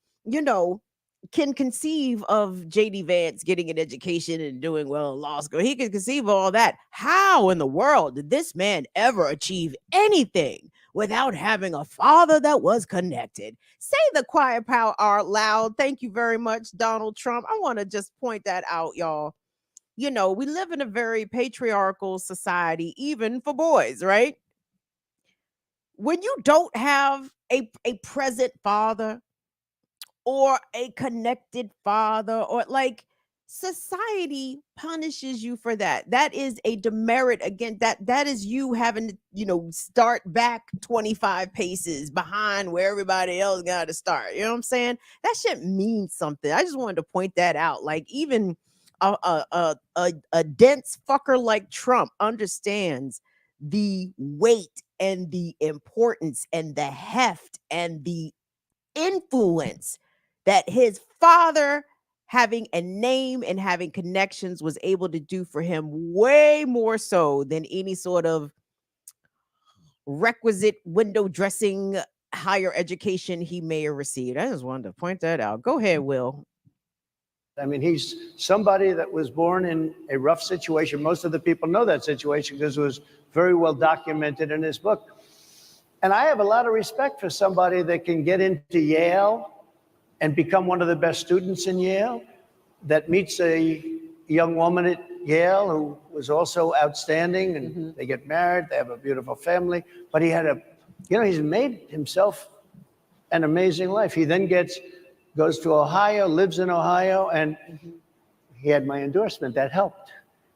S1: can conceive of J.D. Vance getting an education and doing well in law school. He can conceive of all that. How in the world did this man ever achieve anything without having a father that was connected? Say the quiet power out loud. Thank you very much, Donald Trump. I want to just point that out, y'all. We live in a very patriarchal society, even for boys, right? When you don't have a present father or a connected father, or society punishes you for that. That is a demerit. Again, that is you having to, start back 25 paces behind where everybody else got to start. You know what I'm saying? That shit means something. I just wanted to point that out. Even a dense fucker like Trump understands the weight and the importance and the heft and the influence that his father, having a name and having connections, was able to do for him, way more so than any sort of requisite window dressing higher education he may have received. I just wanted to point that out. Go ahead, Will.
S4: I mean, he's somebody that was born in a rough situation. Most of the people know that situation because it was very well documented in his book. And I have a lot of respect for somebody that can get into Yale and become one of the best students in Yale, that meets a young woman at Yale who was also outstanding, and they get married, they have a beautiful family, but he had he's made himself an amazing life. He then goes to Ohio, lives in Ohio, and he had my endorsement. That helped.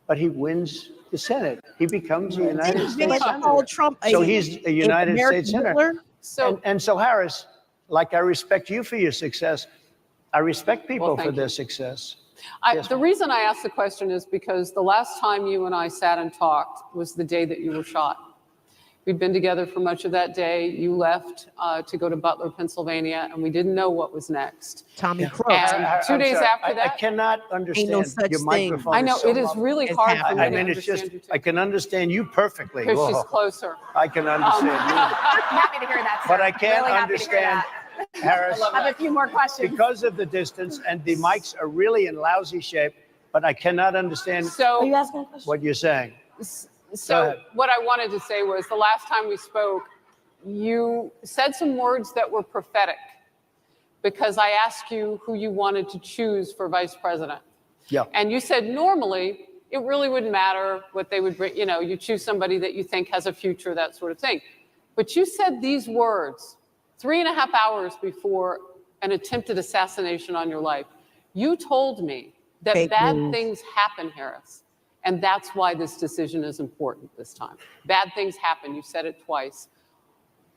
S4: But he wins the Senate. He becomes a United States Senator. So he's a United States Senator. So Harris, like I respect you for your success, I respect people for their success.
S5: The reason I asked the question is because the last time you and I sat and talked was the day that you were shot. We'd been together for much of that day. You left to go to Butler, Pennsylvania, and we didn't know what was next.
S1: Tommy Crook.
S5: And 2 days after that,
S4: I cannot understand your microphone.
S5: I know it is really hard for me to understand you too.
S4: I can understand you perfectly.
S5: Because she's closer.
S4: I can understand you.
S3: Happy to hear that, sir.
S4: But I can't
S3: really
S4: understand, Harris.
S3: I have a few more questions.
S4: Because of the distance, and the mics are really in lousy shape, but I cannot understand
S6: Are you asking a question?
S4: what you're saying.
S5: So what I wanted to say was the last time we spoke, you said some words that were prophetic because I asked you who you wanted to choose for vice president.
S4: Yeah.
S5: And you said normally it really wouldn't matter what they would bring, you choose somebody that you think has a future, that sort of thing. But you said these words 3.5 hours before an attempted assassination on your life. You told me that
S1: Fake
S5: bad
S1: news.
S5: things happen, Harris. And that's why this decision is important this time. Bad things happen. You said it twice.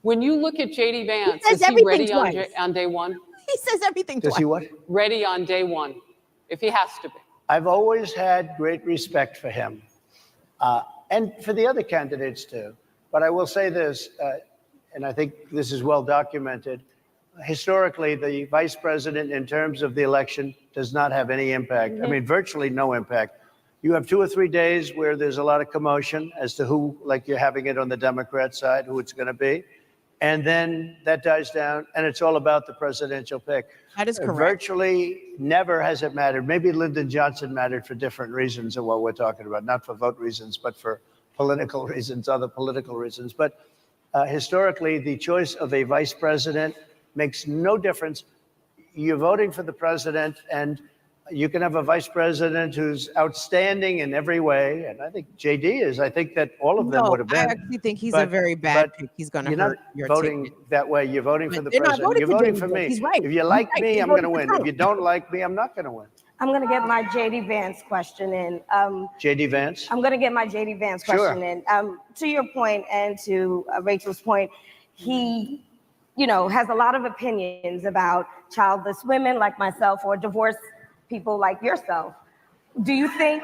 S5: When you look at J.D. Vance,
S1: says
S5: is he ready
S1: everything
S5: on day one?
S1: He says everything
S4: Does
S1: twice.
S4: he what?
S5: Ready on day one, if he has to be.
S4: I've always had great respect for him, and for the other candidates too. But I will say this, and I think this is well documented. Historically, the vice president, in terms of the election, does not have any impact. I mean, virtually no impact. You have 2 or 3 days where there's a lot of commotion as to who, like you're having it on the Democrat side, who it's going to be. And then that dies down, and it's all about the presidential pick.
S1: That is correct.
S4: Virtually never has it mattered. Maybe Lyndon Johnson mattered for different reasons of what we're talking about, not for vote reasons, but for political reasons, other political reasons. But historically, the choice of a vice president makes no difference. You're voting for the president, and you can have a vice president who's outstanding in every way, and I think JD is. I think that all of them would have been.
S1: I actually think he's a very bad pick. He's going to hurt your
S4: voting
S1: ticket.
S4: that way. You're voting for the
S1: They're not
S4: president.
S1: voting
S4: You're
S1: for
S4: voting
S1: JD
S4: for me.
S1: He's right.
S4: If you like
S1: He's right.
S4: me,
S1: He's
S4: I'm going to
S1: voting
S4: win.
S1: for
S4: If
S1: Trump.
S4: you don't like me, I'm not going to win.
S6: I'm going to get my JD Vance question in.
S4: JD Vance?
S6: I'm going to get my JD Vance question in. To your point and to Rachel's point, he, has a lot of opinions about childless women like myself or divorced people like yourself. Do you think,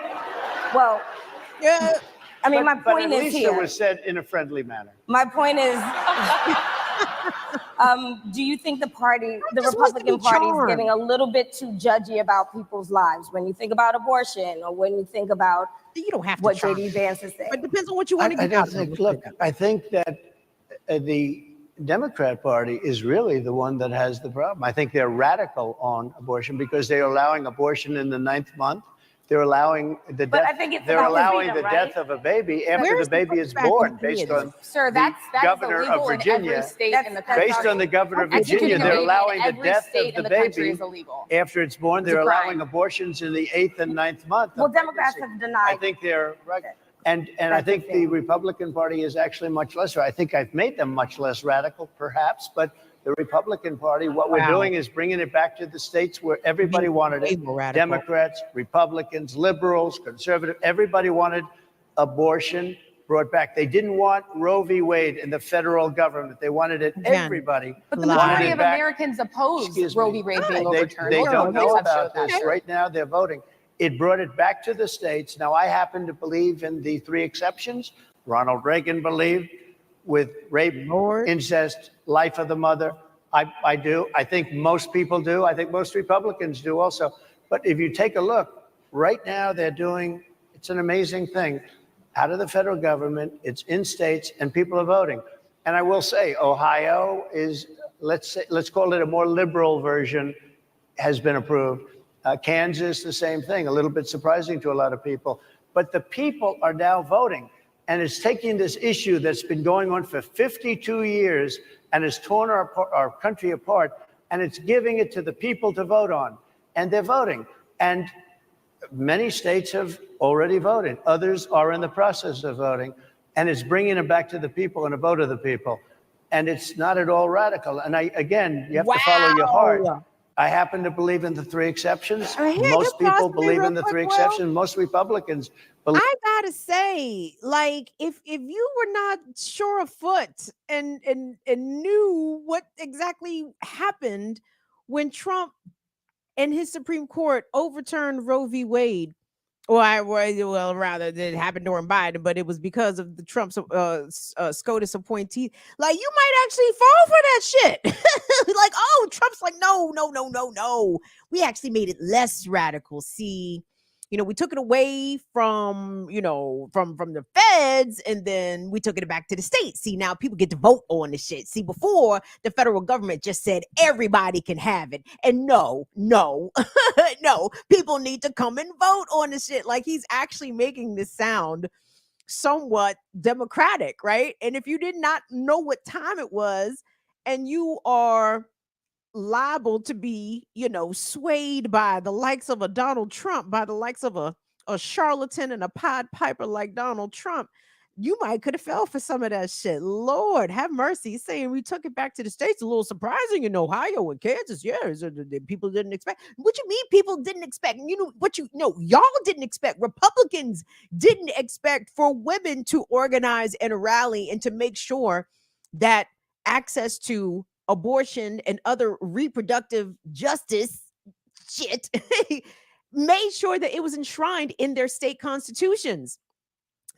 S6: well,
S1: Yeah.
S6: I mean, my
S4: But
S6: point
S4: at
S6: is
S4: least
S6: here.
S4: it was said in a friendly manner.
S6: My point is, do you think the
S1: just wants to be
S6: Republican Party is
S1: charmed.
S6: getting a little bit too judgy about people's lives when you think about abortion or when you think about
S1: You don't have to
S6: what
S1: charm.
S6: JD Vance is saying?
S1: But it depends on what you want to
S4: I
S1: get out
S4: don't
S1: of
S4: think,
S1: it.
S4: look, I think that the Democrat Party is really the one that has the problem. I think they're radical on abortion because they're allowing abortion in the 9th month. They're allowing the
S6: But
S4: death.
S6: I think it's
S4: They're
S6: about
S4: allowing
S6: freedom,
S4: the
S6: right?
S4: death of a baby after
S1: Where's
S4: the
S1: the
S4: baby is
S1: pushback
S4: born,
S1: on
S4: based
S1: kids?
S4: on
S5: Sir,
S4: the
S5: that is
S4: governor
S5: illegal
S4: of
S5: in every
S4: Virginia.
S5: state in the
S6: That's-
S5: country.
S4: Based on the governor of
S5: Executing
S4: Virginia,
S5: a
S4: they're
S5: baby in
S4: allowing the
S5: every
S4: death
S5: state
S4: of
S5: in
S4: the
S5: the country
S4: baby
S5: is illegal.
S4: after it's born.
S5: It's a
S4: They're
S5: crime.
S4: allowing abortions in the 8th and 9th month.
S6: Well,
S4: of
S6: Democrats
S4: pregnancy.
S6: have denied.
S4: I think they're right. And I
S6: That's
S4: think
S6: the
S4: the
S6: thing.
S4: Republican Party is actually much less. I think I've made them much less radical, perhaps, but the Republican Party, what we're doing is bringing it back to the states where everybody wanted
S1: way
S4: it.
S1: more radical.
S4: Democrats, Republicans, liberals, conservative, everybody wanted abortion brought back. They didn't want Roe v. Wade in the federal government. They wanted it,
S1: Again,
S4: everybody.
S5: But the
S1: Lie.
S5: majority
S4: wanted
S5: of
S4: it back.
S5: Americans oppose
S4: Excuse
S5: Roe
S4: me.
S5: v. Wade being
S4: They
S5: overturned.
S4: don't
S5: Polls
S4: know
S5: have
S4: about
S5: showed
S4: this.
S5: that.
S4: Right now, they're voting. It brought it back to the states. Now, I happen to believe in the 3 exceptions. Ronald Reagan believed with rape,
S1: Lord.
S4: incest, life of the mother. I do. I think most people do. I think most Republicans do also. But if you take a look, right now they're doing, it's an amazing thing. Out of the federal government, it's in states, and people are voting. And I will say, Ohio is, let's call it a more liberal version, has been approved. Kansas, the same thing, a little bit surprising to a lot of people. But the people are now voting. And it's taking this issue that's been going on for 52 years and has torn our country apart, and it's giving it to the people to vote on. And they're voting. And many states have already voted. Others are in the process of voting. And it's bringing it back to the people and a vote of the people. And it's not at all radical. And again, you have to follow your heart.
S1: Wow.
S4: I happen to believe in the 3 exceptions.
S1: Here,
S4: Most
S1: get past
S4: people
S1: me
S4: believe
S1: real
S4: in the
S1: quick,
S4: 3
S1: Will.
S4: exceptions. Most Republicans believe.
S1: I gotta say, like, if you were not sure of foot and knew what exactly happened when Trump and his Supreme Court overturned Roe v. Wade, well, rather it happened during Biden, but it was because of the Trump's SCOTUS appointee. Like, you might actually fall for that shit. Like, oh, Trump's like, no. We actually made it less radical. See, we took it away from, from the feds, and then we took it back to the states. See, now people get to vote on the shit. See, before the federal government just said everybody can have it. And no, no, people need to come and vote on the shit. Like, he's actually making this sound somewhat democratic, right? And if you did not know what time it was, and you are liable to be, swayed by the likes of a Donald Trump, by the likes of a charlatan and a Pied Piper like Donald Trump, you might could have fell for some of that shit. Lord have mercy. He's saying we took it back to the States. A little surprising in Ohio and Kansas. Yeah, people didn't expect. What you mean people didn't expect? Y'all didn't expect. Republicans didn't expect for women to organize and rally and to make sure that access to abortion and other reproductive justice shit made sure that it was enshrined in their state constitutions.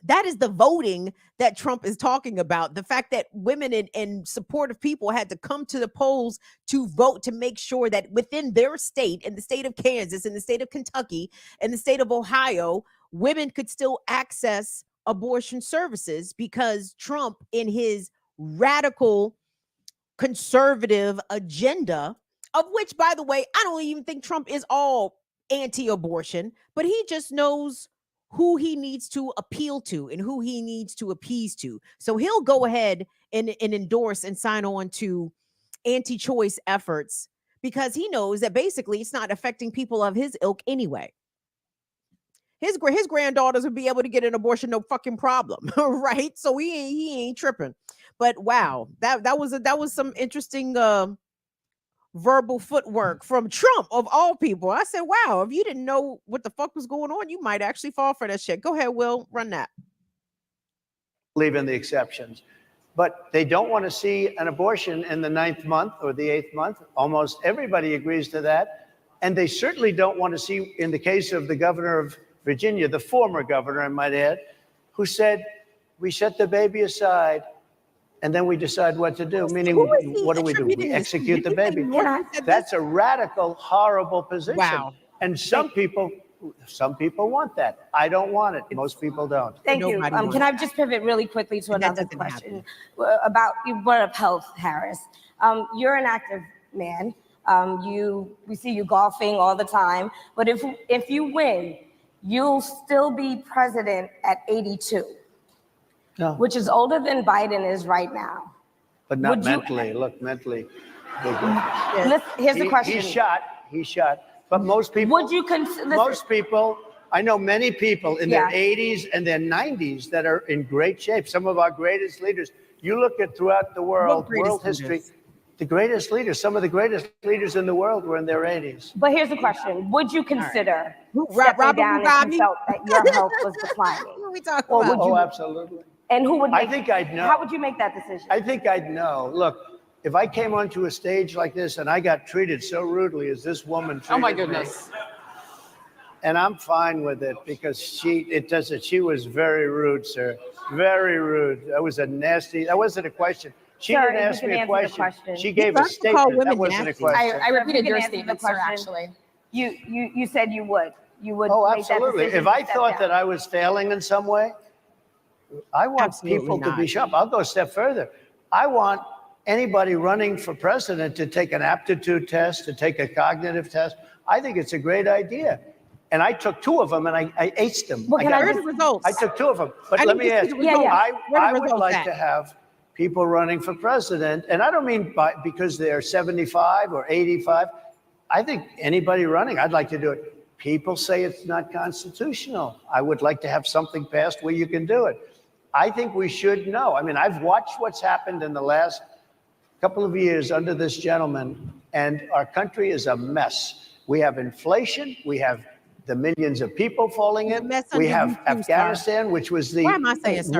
S1: That is the voting that Trump is talking about. The fact that women and supportive people had to come to the polls to vote to make sure that within their state, in the state of Kansas, in the state of Kentucky, in the state of Ohio, women could still access abortion services because Trump, in his radical conservative agenda, of which, by the way, I don't even think Trump is all anti-abortion, but he just knows who he needs to appeal to and who he needs to appease to. So he'll go ahead and endorse and sign on to anti-choice efforts because he knows that basically it's not affecting people of his ilk anyway. His granddaughters would be able to get an abortion, no fucking problem, right? So he ain't tripping. But wow, that was some interesting verbal footwork from Trump of all people. I said, wow, if you didn't know what the fuck was going on, you might actually fall for that shit. Go ahead, Will, run that.
S4: Believe in the exceptions, but they don't want to see an abortion in the 9th month or the 8th month. Almost everybody agrees to that. And they certainly don't want to see, in the case of the governor of Virginia, the former governor, I might add, who said, we set the baby aside and then we decide what to do. Meaning, what do? We execute the baby. That's a radical, horrible position.
S1: Wow.
S4: And some people want that. I don't want it. Most people don't.
S6: Thank you. Can I just pivot really quickly to another question about, you brought up health, Harris. You're an active man. We see you golfing all the time. But if you win, you'll still be president at 82.
S4: No.
S6: Which is older than Biden is right now.
S4: But not mentally. Look, mentally.
S6: Here's the question.
S4: He's shot. But most people.
S6: Would you consider?
S4: Most people. I know many people in their 80s and their 90s that are in great shape. Some of our greatest leaders. You look at throughout the world history. The greatest leaders, some of the greatest leaders in the world were in their 80s.
S6: But here's the question. Would you consider stepping down if you felt that your health was declining?
S1: What are we talking about?
S4: Oh, absolutely.
S6: And who would make,
S4: I think I'd know.
S6: How would you make that decision?
S4: I think I'd know. Look, if I came onto a stage like this and I got treated so rudely as this woman treated
S5: Oh my goodness.
S4: me, and I'm fine with it because she was very rude, sir. Very rude. That wasn't a question. She didn't ask me a question. She gave a statement. That wasn't a question.
S3: I repeated your statement, sir, actually.
S6: You said you would. You would
S4: Oh,
S6: make that
S4: absolutely.
S6: decision
S4: If I
S6: to step
S4: thought
S6: down.
S4: that I was failing in some way, I want people to be sharp. I'll go a step further. I want anybody running for president to take an aptitude test, to take a cognitive test. I think it's a great idea. And I took 2 of them and I aced them.
S6: Well,
S1: I heard the results.
S4: I took 2 of them. But let me ask you, I would like to have people running for president. And I don't mean because they're 75 or 85. I think anybody running, I'd like to do it. People say it's not constitutional. I would like to have something passed where you can do it. I think we should know. I mean, I've watched what's happened in the last couple of years under this gentleman, and our country is a mess. We have inflation. We have the millions of people falling in. We have Afghanistan, which was the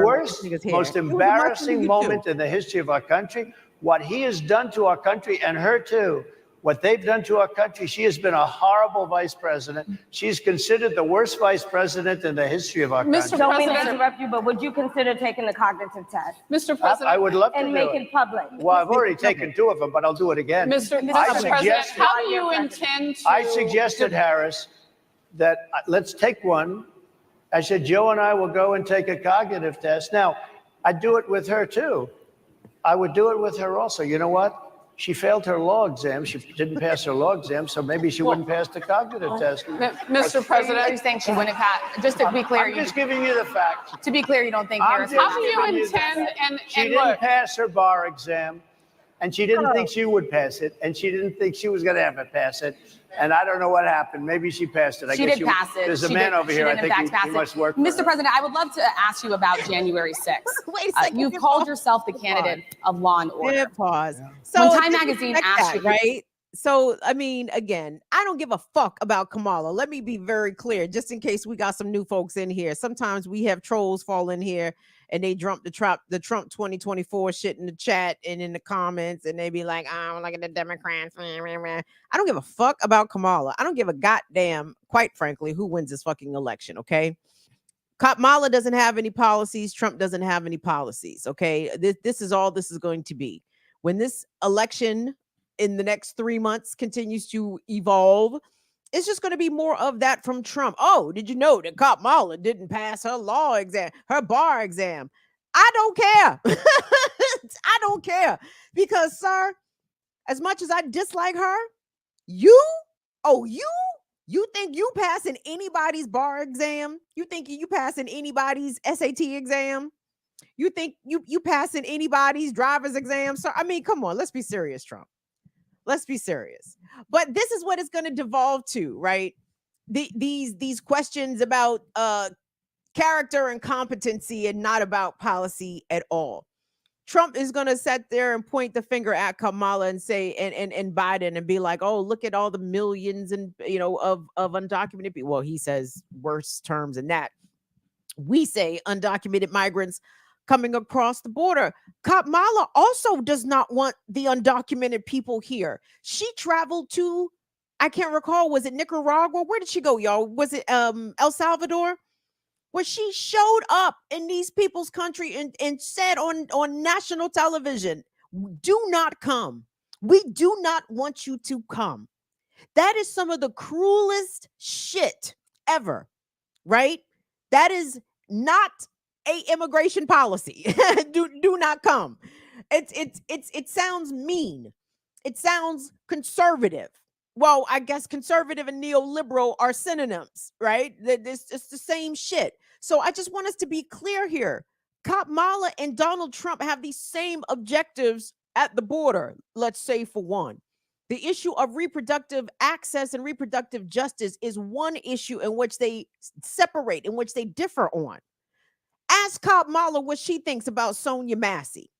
S4: worst, most embarrassing moment in the history of our country. What he has done to our country, and her too, what they've done to our country, she has been a horrible vice president. She's considered the worst vice president in the history of our country.
S6: Don't mean to interrupt you, but would you consider taking the cognitive test?
S5: Mr. President.
S4: I would love to
S6: and
S4: do
S6: make
S4: it.
S6: it public.
S4: Well, I've already taken 2 of them, but I'll do it again.
S5: Mr. President, how do you intend to?
S4: I suggested, Harris, that let's take one. I said, Joe and I will go and take a cognitive test. Now, I'd do it with her too. I would do it with her also. You know what? She failed her law exam. She didn't pass her law exam, so maybe she wouldn't pass the cognitive test.
S3: Mr. President, you're saying she wouldn't pass. Just to be clear,
S4: I'm just giving you the facts.
S3: To be clear, you don't think Harris.
S5: How do you intend?
S4: She didn't pass her bar exam. and she didn't think she would pass it, and she didn't think she was going to have to pass it. And I don't know what happened. Maybe she passed it.
S3: She did pass it.
S4: There's a man over here. I think he must work.
S3: Mr. President, I would love to ask you about January 6th.
S1: Wait a second.
S3: You've called yourself the candidate of law and order.
S1: Yeah, pause.
S3: Yeah.
S1: So
S3: when Time Magazine asked you,
S1: right? So, I mean, again, I don't give a fuck about Kamala. Let me be very clear, just in case we got some new folks in here. Sometimes we have trolls fall in here and they dump the Trump 2024 shit in the chat and in the comments, and they be like, "Oh, look at the Democrats." I don't give a fuck about Kamala. I don't give a goddamn, quite frankly, who wins this fucking election. Okay, Kamala doesn't have any policies. Trump doesn't have any policies. Okay, this is all this is going to be when this election in the next 3 months continues to evolve. It's just going to be more of that from Trump. Oh, did you know that Kamala didn't pass her law exam, her bar exam? I don't care. I don't care. Because, sir, as much as I dislike her, you think you passing anybody's bar exam? You think you passing anybody's SAT exam? You think you passing anybody's driver's exam? Sir, I mean, come on, let's be serious, Trump. Let's be serious. But this is what it's going to devolve to, right? These questions about character and competency and not about policy at all. Trump is going to sit there and point the finger at Kamala and say, and Biden, and be like, oh, look at all the millions and, of undocumented people. Well, he says worse terms than that. We say undocumented migrants coming across the border. Kamala also does not want the undocumented people here. She traveled to, I can't recall, was it Nicaragua? Where did she go, y'all? Was it El Salvador? Where she showed up in these people's country and said on national television, do not come. We do not want you to come. That is some of the cruelest shit ever, right? That is not a immigration policy. do not come. It sounds mean. It sounds conservative. Well, I guess conservative and neoliberal are synonyms, right? It's the same shit. So I just want us to be clear here. Kamala and Donald Trump have these same objectives at the border, let's say, for one. The issue of reproductive access and reproductive justice is one issue in which they separate, in which they differ on. Ask Kamala what she thinks about Sonia Massey.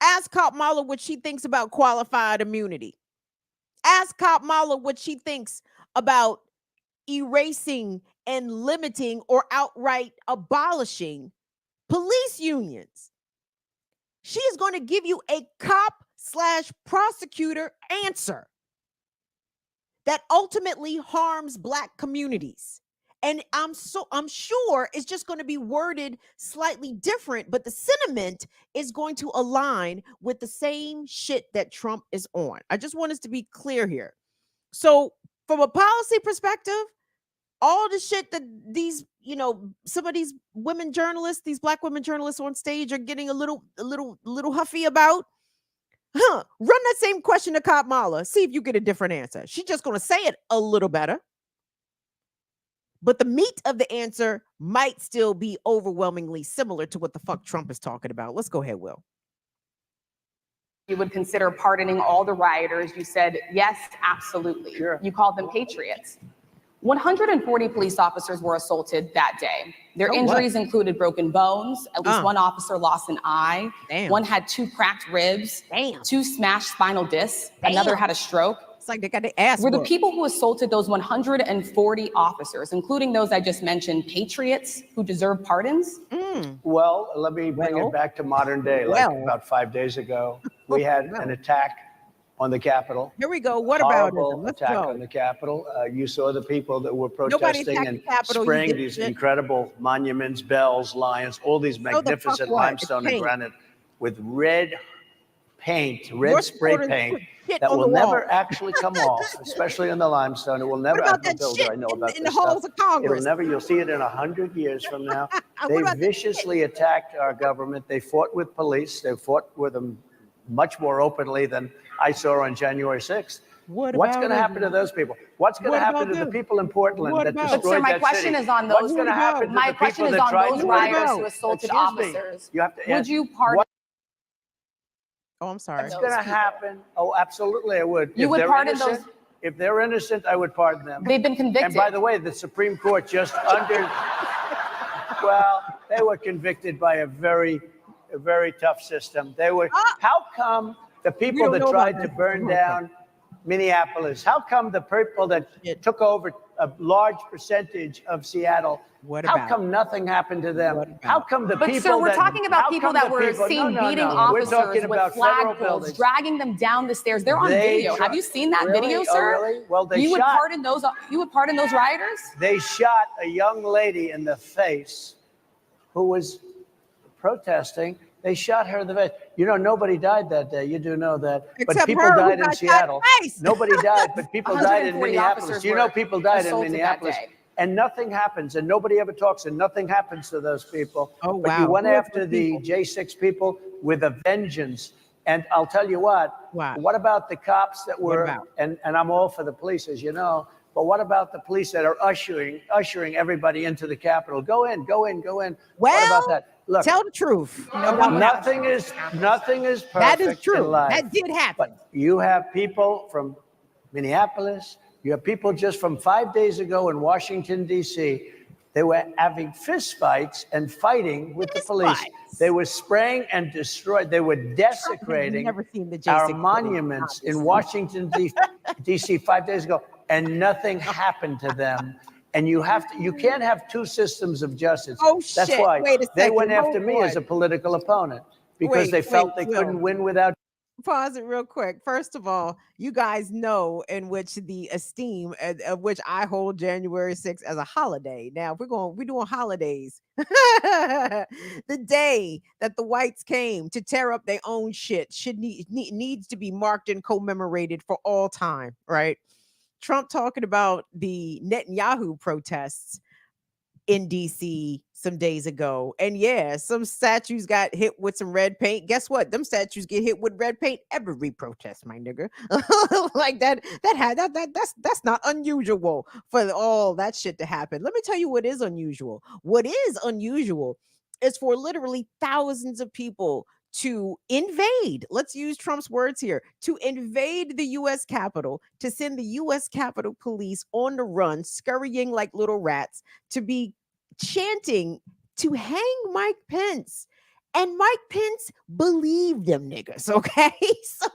S1: Ask Kamala what she thinks about qualified immunity. Ask Kamala what she thinks about erasing and limiting or outright abolishing police unions. She is going to give you a cop/prosecutor answer that ultimately harms Black communities. And I'm sure it's just going to be worded slightly different, but the sentiment is going to align with the same shit that Trump is on. I just want us to be clear here. So from a policy perspective, all the shit that these, some of these women journalists, these Black women journalists on stage are getting a little huffy about, run that same question to Kamala. See if you get a different answer. She's just going to say it a little better. But the meat of the answer might still be overwhelmingly similar to what the fuck Trump is talking about. Let's go ahead, Will.
S3: You would consider pardoning all the rioters. You said, yes, absolutely.
S4: Sure.
S3: You called them patriots. 140 police officers were assaulted that day. Their injuries included broken bones. At least one officer lost an eye.
S1: Damn.
S3: One had 2 cracked ribs.
S1: Damn.
S3: 2 smashed spinal discs.
S1: Damn.
S3: Another had a stroke.
S1: It's like they got their ass
S3: Were the
S1: whooped.
S3: people who assaulted those 140 officers, including those I just mentioned, patriots who deserve pardons?
S4: Well, let me bring it back to modern day. Like about 5 days ago, we had an attack on the Capitol.
S1: Here we go. What about it?
S4: Horrible
S1: Let's
S4: attack
S1: go.
S4: on the Capitol. You saw the people that were
S1: Nobody
S4: protesting
S1: attacked
S4: and
S1: the Capitol, you
S4: spraying these
S1: dipshit.
S4: incredible monuments, bells, lions, all these
S1: So the fuck
S4: magnificent
S1: what?
S4: limestone
S1: It's
S4: and
S1: paint.
S4: granite with red paint,
S1: Your
S4: red spray
S1: supporters
S4: paint
S1: put shit
S4: that
S1: on
S4: will
S1: the wall.
S4: never actually come off, especially in the limestone. It will never.
S1: What about
S4: I'm a
S1: that
S4: builder,
S1: shit
S4: I know about
S1: in the
S4: this stuff.
S1: halls of Congress?
S4: It'll never. You'll see it in 100 years from now.
S1: What
S4: They
S1: about that
S4: viciously attacked our government. They fought with police. They fought with them much more openly than I saw on January 6th.
S1: What
S4: What's
S1: about
S4: going to happen to those people? What's going
S1: What
S4: to happen
S1: about
S4: to the
S1: them?
S4: people in Portland
S1: What
S4: that
S1: about-
S4: destroyed
S3: But, sir, my
S4: that
S3: question
S4: city?
S3: is on
S4: What's
S3: those-
S4: going to happen to
S3: My
S4: the
S3: question
S4: people
S3: is
S4: that
S3: on
S4: tried
S3: those
S4: to
S3: rioters
S1: about?
S3: who assaulted
S4: Excuse me.
S3: officers.
S4: You have to
S3: Would
S4: ask.
S3: you pardon?
S1: Oh, I'm sorry.
S4: It's going to happen. Oh, absolutely, I would.
S3: You
S4: If
S3: would
S4: they're
S3: pardon
S4: innocent-
S3: those-
S4: If they're innocent, I would pardon them.
S3: They've been convicted.
S4: And by the way, the Supreme Court just well, they were convicted by a very tough system. They were, how come the people that tried to burn down Minneapolis, how come the people that took over a large percentage of Seattle, how come nothing happened to them? How come the
S3: But
S4: people
S3: sir, we're
S4: that,
S3: talking about
S4: how
S3: people
S4: come
S3: that
S4: the
S3: were
S4: people-
S3: seen
S4: no,
S3: beating
S4: We're
S3: officers
S4: talking
S3: with
S4: about federal
S3: flagpoles,
S4: buildings.
S3: dragging them down the stairs. They're on
S4: They
S3: video.
S4: try-
S3: Have you seen that
S4: Really?
S3: video,
S4: Oh,
S3: sir?
S4: really? Well, they
S3: you would
S4: shot-
S3: pardon those. You would pardon those rioters?
S4: They shot a young lady in the face who was protesting. They shot her in the face. You know, nobody died that day. You do know that.
S1: Except
S4: but people
S1: her, who
S4: died in
S1: got shot
S4: Seattle.
S1: twice.
S4: Nobody died, but people died in
S3: 140
S4: Minneapolis.
S3: officers
S4: You know,
S3: were
S4: people died in
S3: assaulted that
S4: Minneapolis.
S3: day.
S4: And nothing happens, and nobody ever talks, and nothing happens to those people.
S1: Oh,
S4: But you
S1: wow.
S4: went
S1: Who are
S4: after
S1: those
S4: the
S1: people?
S4: J6 people with a vengeance. And I'll tell you what,
S1: Wow.
S4: what about the cops that were,
S1: about?
S4: and I'm all for the police, as you know, but what about the police that are ushering everybody into the Capitol? Go in, go in, go in. What
S1: Well,
S4: about that? Look,
S1: tell the truth. No doubt about it.
S4: nothing is perfect
S1: That is true.
S4: in life.
S1: That did happen.
S4: But you have people from Minneapolis, you have people just from 5 days ago in Washington, D.C. They were having fist fights and fighting with the police.
S1: fights.
S4: They were spraying and destroying. They were desecrating
S1: never seen the
S4: our
S1: J6
S4: monuments in Washington, D.C. 5 days ago, and nothing happened to them. And you can't have two systems of justice.
S1: Oh,
S4: That's
S1: shit.
S4: why
S1: Wait a
S4: they
S1: second.
S4: went
S1: Oh,
S4: after me
S1: boy.
S4: as a political opponent, because
S1: Wait,
S4: they felt
S1: wait,
S4: they couldn't
S1: Will.
S4: win without.
S1: Pause it real quick. First of all, you guys know in which the esteem of which I hold January 6th as a holiday. Now, if we're doing holidays. The day that the whites came to tear up their own shit needs to be marked and commemorated for all time, right? Trump talking about the Netanyahu protests in DC some days ago. And yeah, some statues got hit with some red paint. Guess what? Them statues get hit with red paint every protest, my nigga. Like that's not unusual for all that shit to happen. Let me tell you what is unusual. What is unusual is for literally thousands of people to invade, let's use Trump's words here, to invade the US Capitol, to send the US Capitol Police on the run, scurrying like little rats, to be chanting to hang Mike Pence. And Mike Pence believed them niggas, okay? So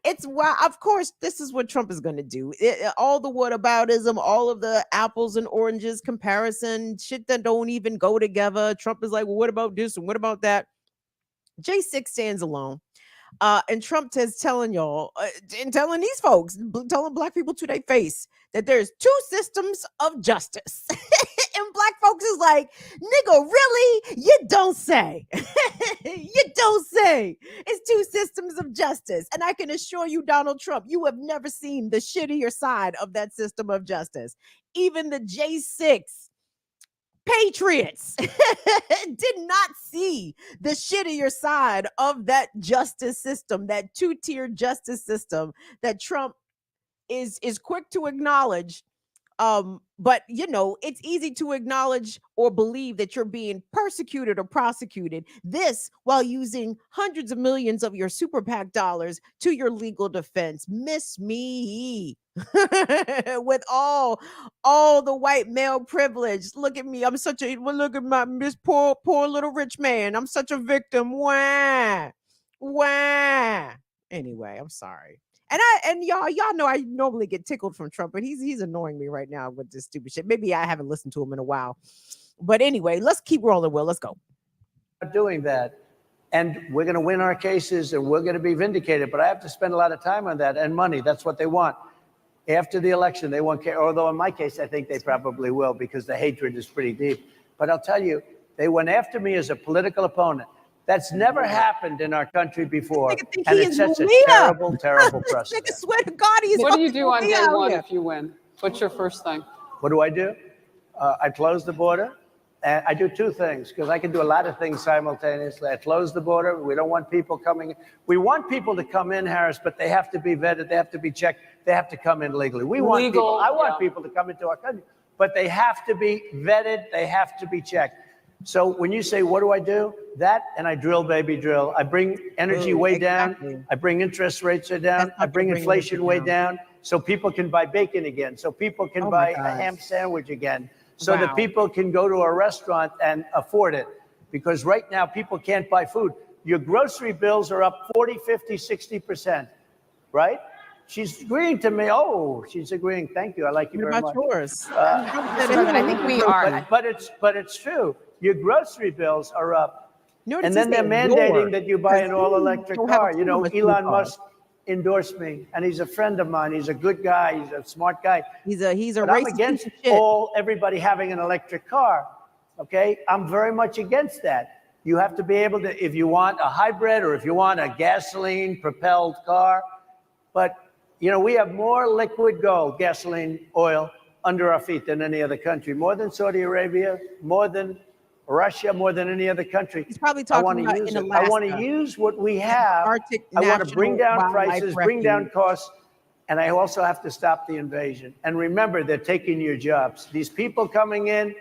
S1: it's why, of course, this is what Trump is going to do. All the whataboutism, all of the apples and oranges comparison, shit that don't even go together. Trump is like, well, what about this and what about that? J6 stands alone. And Trump is telling y'all, and telling these folks, telling black people to their face that there's two systems of justice. And black folks is like, nigga, really? You don't say. You don't say. It's two systems of justice. And I can assure you, Donald Trump, you have never seen the shittier side of that system of justice. Even the J6 patriots did not see the shittier side of that justice system, that two-tier justice system that Trump is quick to acknowledge. But you know, it's easy to acknowledge or believe that you're being persecuted or prosecuted. This while using hundreds of millions of your super PAC dollars to your legal defense. Miss me. With all the white male privilege. Look at me. I'm such a look at my Miss poor little rich man. I'm such a victim. Wah. Anyway, I'm sorry. And y'all know I normally get tickled from Trump, but he's annoying me right now with this stupid shit. Maybe I haven't listened to him in a while. But anyway, let's keep rolling, Will. Let's go.
S4: Doing that. And we're going to win our cases and we're going to be vindicated. But I have to spend a lot of time on that and money. That's what they want. After the election, they won't care. Although in my case, I think they probably will because the hatred is pretty deep. But I'll tell you, they went after me as a political opponent. That's never happened in our country before. And it sets a terrible, terrible precedent.
S1: I swear to God,
S5: What do you do on day one if you win? What's your first thing?
S4: What do? I close the border. And I do two things because I can do a lot of things simultaneously. I close the border. We don't want people coming in. We want people to come in, Harris, but they have to be vetted. They have to be checked. They have to come in legally. I want people to come into our country, but they have to be vetted. They have to be checked. So when you say, what do? That, and I drill, baby, drill. I bring energy way down. I bring interest rates down. I bring inflation way down so people can buy bacon again, so people can buy a ham sandwich again, so that people can go to a restaurant and afford it. Because right now, people can't buy food. Your grocery bills are up 40, 50, 60%, right? She's agreeing to me. Oh, she's agreeing. Thank you. I like you very much.
S1: What about yours?
S3: I think we are.
S4: But it's true. Your grocery bills are up.
S1: Notice
S4: And then they're mandating that you buy an all-electric car. You know, Elon Musk endorsed me, and he's a friend of mine. He's a good guy. He's a smart guy.
S1: He's a
S4: But I'm against everybody having an electric car. Okay, I'm very much against that. You have to be able to, if you want a hybrid or if you want a gasoline-propelled car. But you know, we have more liquid gold, gasoline, oil under our feet than any other country. More than Saudi Arabia, more than Russia, more than any other country.
S1: He's probably talking about in Alaska.
S4: I want to use what we have. I want to bring down prices, bring down costs, and I also have to stop the invasion. And remember, they're taking your jobs. These people coming in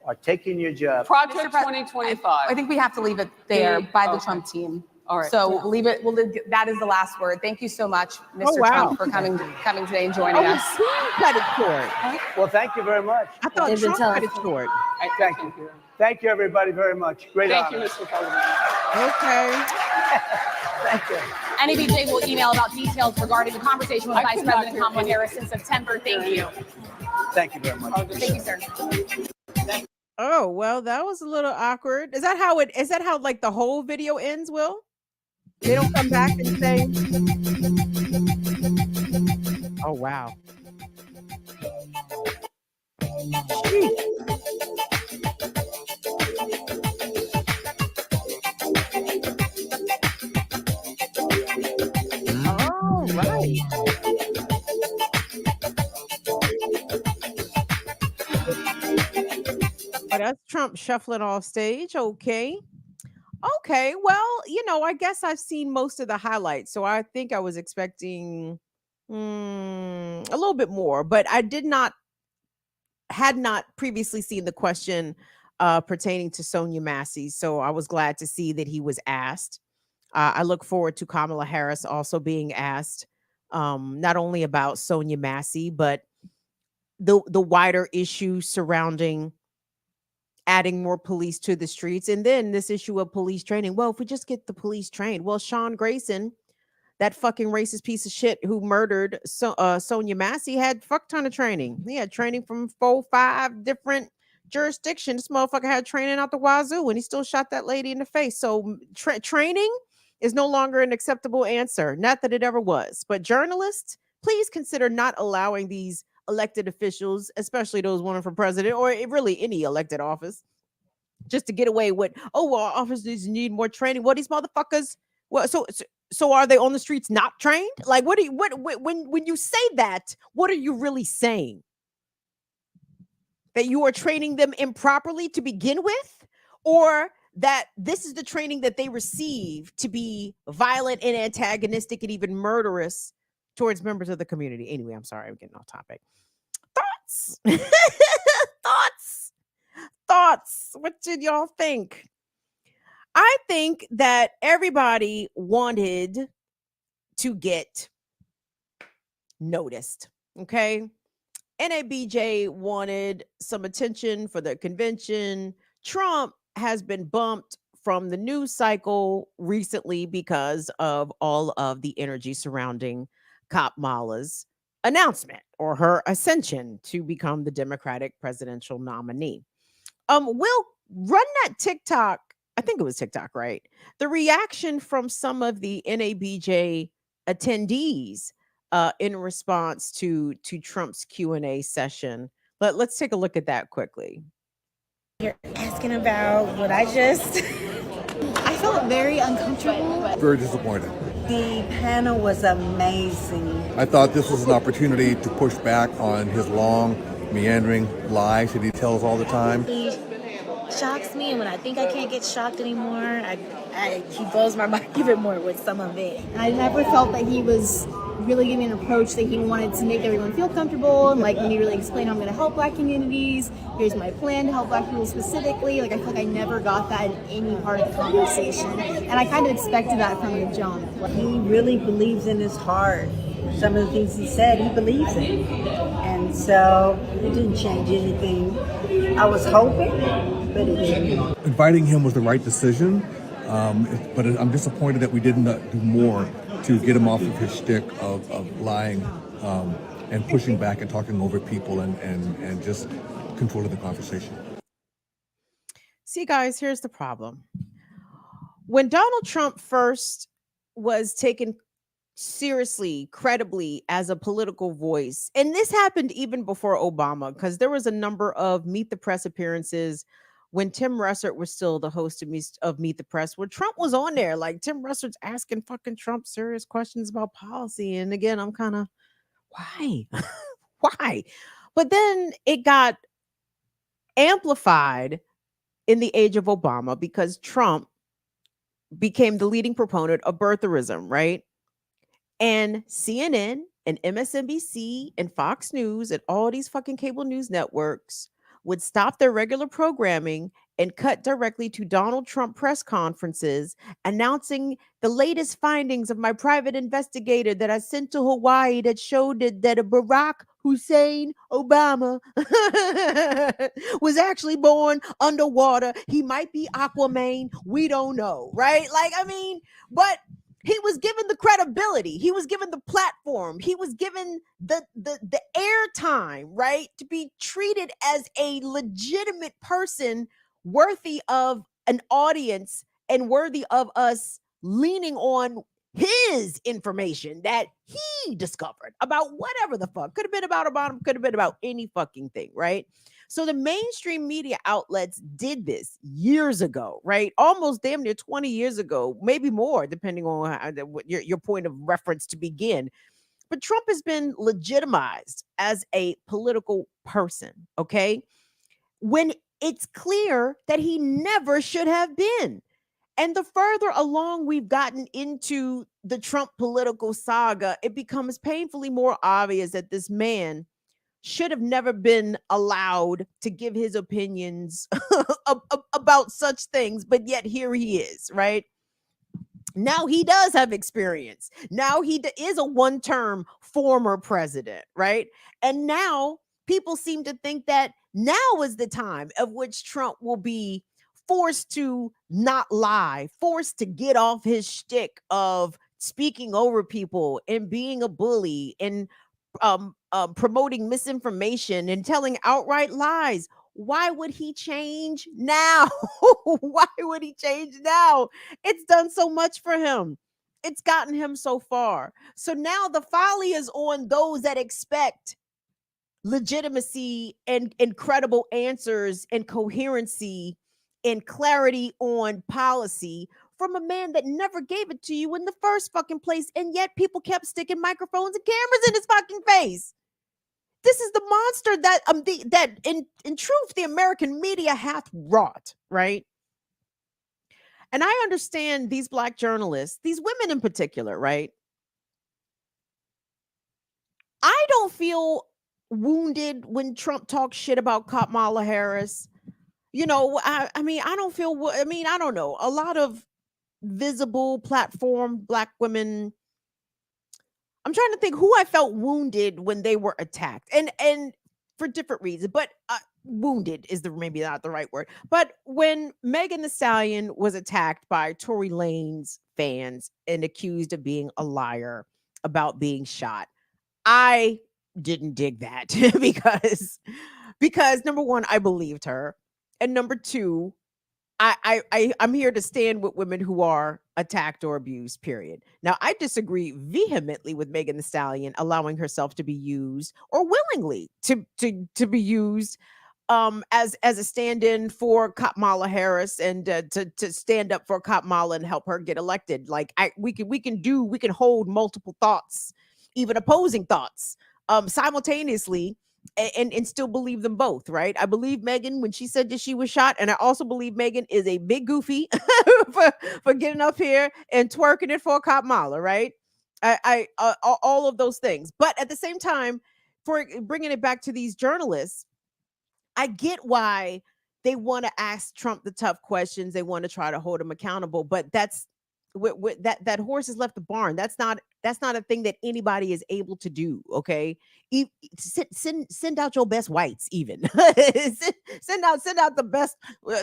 S4: are taking your jobs.
S5: Project 2025.
S3: I think we have to leave it there by the Trump team.
S5: All right.
S3: So leave it. That is the last word. Thank you so much, Mr. Trump, for coming today and joining us.
S1: Cut it short.
S4: Well, thank you very much.
S1: I thought Trump cut it short.
S4: Thank you. Thank you, everybody, very much. Great
S5: Thank
S4: honor.
S5: you, Mr. President.
S1: Okay.
S4: Thank you.
S3: NABJ will email about details regarding the conversation with Vice President Kamala Harris in September. Thank you.
S4: Thank you very much.
S3: Thank you, sir.
S1: Oh, well, that was a little awkward. Is that how like the whole video ends, Will? They don't come back and say, oh, wow. All right. Oh, that's Trump shuffling off stage. Okay. Okay, well, you know, I guess I've seen most of the highlights, so I think I was expecting a little bit more, but I had not previously seen the question pertaining to Sonia Massey, so I was glad to see that he was asked. I look forward to Kamala Harris also being asked, not only about Sonia Massey, but the wider issue surrounding adding more police to the streets. And then this issue of police training. Well, if we just get the police trained. Well, Sean Grayson, that fucking racist piece of shit who murdered Sonia Massey, had fuck ton of training. He had training from 4-5 different jurisdictions. This motherfucker had training out the wazoo, and he still shot that lady in the face. So training is no longer an acceptable answer. Not that it ever was. But journalists, please consider not allowing these elected officials, especially those running for president or really any elected office, just to get away with, oh, well, officers need more training. What, these motherfuckers? Well, so are they on the streets not trained? Like, when you say that, what are you really saying? That you are training them improperly to begin with, or that this is the training that they receive to be violent and antagonistic and even murderous towards members of the community? Anyway, I'm sorry, I'm getting off topic. Thoughts? Thoughts. What did y'all think? I think that everybody wanted to get noticed. Okay. NABJ wanted some attention for the convention. Trump has been bumped from the news cycle recently because of all of the energy surrounding Kamala's announcement or her ascension to become the Democratic presidential nominee. We'll run that TikTok. I think it was TikTok, right? The reaction from some of the NABJ attendees in response to Trump's Q&A session. Let's take a look at that quickly.
S7: You're asking about what I felt very uncomfortable.
S8: Very disappointed.
S7: The panel was amazing.
S8: I thought this was an opportunity to push back on his long, meandering lies that he tells all the time.
S7: He shocks me, and when I think I can't get shocked anymore, he blows my mind even more with some of it.
S9: I never felt that he was really gave me an approach that he wanted to make everyone feel comfortable and like me really explain how I'm going to help Black communities. Here's my plan to help Black people specifically. Like I feel like I never got that in any part of the conversation, and I kind of expected that from the jump.
S10: He really believes in his heart. Some of the things he said, he believes in, and so it didn't change anything. I was hoping, but it didn't.
S8: Inviting him was the right decision, but I'm disappointed that we didn't do more to get him off of his shtick of lying and pushing back and talking over people and just controlling the conversation.
S1: See, guys, here's the problem. When Donald Trump first was taken seriously, credibly as a political voice, and this happened even before Obama, because there was a number of Meet the Press appearances when Tim Russert was still the host of Meet the Press, where Trump was on there. Like Tim Russert's asking fucking Trump serious questions about policy. And again, I'm kind of, why? Why? But then it got amplified in the age of Obama because Trump became the leading proponent of birtherism, right? And CNN and MSNBC and Fox News and all these fucking cable news networks would stop their regular programming and cut directly to Donald Trump press conferences announcing the latest findings of my private investigator that I sent to Hawaii that showed that a Barack Hussein Obama was actually born underwater. He might be Aquaman. We don't know, right? Like, I mean, but he was given the credibility. He was given the platform. He was given the airtime, right? To be treated as a legitimate person worthy of an audience and worthy of us leaning on his information that he discovered about whatever the fuck. Could have been about Obama, could have been about any fucking thing, right? So the mainstream media outlets did this years ago, right? Almost damn near 20 years ago, maybe more, depending on your point of reference to begin. But Trump has been legitimized as a political person, okay? When it's clear that he never should have been. And the further along we've gotten into the Trump political saga, it becomes painfully more obvious that this man should have never been allowed to give his opinions about such things, but yet here he is, right? Now he does have experience. Now he is a one-term former president, right? And now people seem to think that now is the time of which Trump will be forced to not lie, forced to get off his shtick of speaking over people and being a bully and promoting misinformation and telling outright lies. Why would he change now? Why would he change now? It's done so much for him. It's gotten him so far. So now the folly is on those that expect legitimacy and incredible answers and coherency and clarity on policy from a man that never gave it to you in the first fucking place. And yet people kept sticking microphones and cameras in his fucking face. This is the monster that that in truth the American media hath wrought, right? And I understand these Black journalists, these women in particular, right? I don't feel wounded when Trump talks shit about Kamala Harris. You know, I mean, I don't feel, I mean, I don't know. A lot of visible platform Black women, I'm trying to think who I felt wounded when they were attacked, and for different reasons, but wounded is maybe not the right word. But when Megan Thee Stallion was attacked by Tory Lanez fans and accused of being a liar about being shot, I didn't dig that because number one, I believed her, and number two, I'm here to stand with women who are attacked or abused, period. Now, I disagree vehemently with Megan Thee Stallion allowing herself to be used or willingly to be used as a stand-in for Kamala Harris and to stand up for Kamala and help her get elected. Like we can hold multiple thoughts, even opposing thoughts, simultaneously. And still believe them both, right? I believe Megan when she said that she was shot, and I also believe Megan is a big goofy for getting up here and twerking it for Kamala, right? All of those things. But at the same time, for bringing it back to these journalists, I get why they want to ask Trump the tough questions. They want to try to hold him accountable, but that's that horse has left the barn. That's not a thing that anybody is able to do. Okay, send out your best whites. Even send out the best.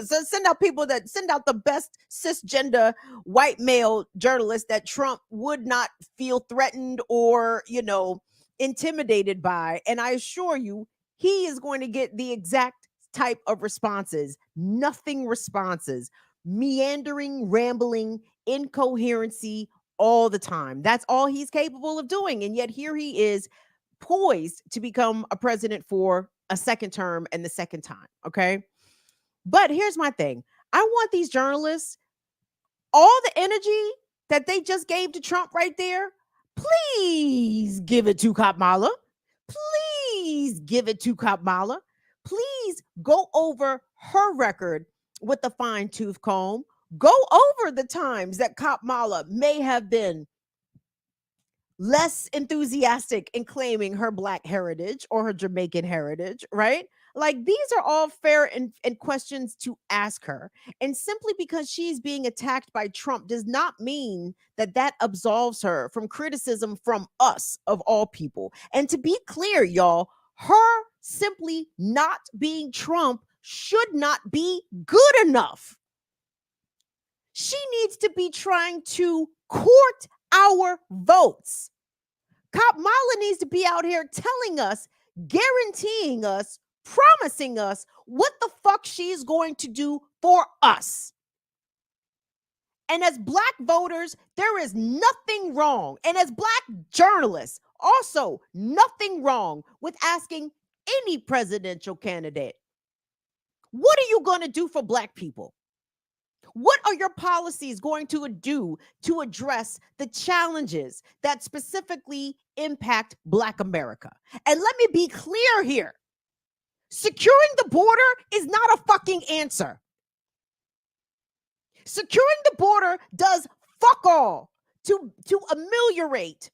S1: Send out people that send out the best cisgender white male journalists that Trump would not feel threatened or intimidated by. And I assure you, he is going to get the exact type of responses, nothing responses, meandering, rambling, incoherency all the time. That's all he's capable of doing. And yet here he is poised to become a president for a second term and the second time. Okay. But here's my thing. I want these journalists, all the energy that they just gave to Trump right there, please give it to Kamala. Please give it to Kamala. Please go over her record with a fine tooth comb. Go over the times that Kamala may have been less enthusiastic in claiming her Black heritage or her Jamaican heritage, right? Like, these are all fair and questions to ask her. And simply because she's being attacked by Trump does not mean that absolves her from criticism from us, of all people. And to be clear, y'all, her simply not being Trump should not be good enough. She needs to be trying to court our votes. Kamala needs to be out here telling us, guaranteeing us, promising us what the fuck she's going to do for us. And as Black voters, there is nothing wrong. And as Black journalists, also nothing wrong with asking any presidential candidate, what are you going to do for Black people? What are your policies going to do to address the challenges that specifically impact Black America? And let me be clear here. Securing the border is not a fucking answer. Securing the border does fuck all to ameliorate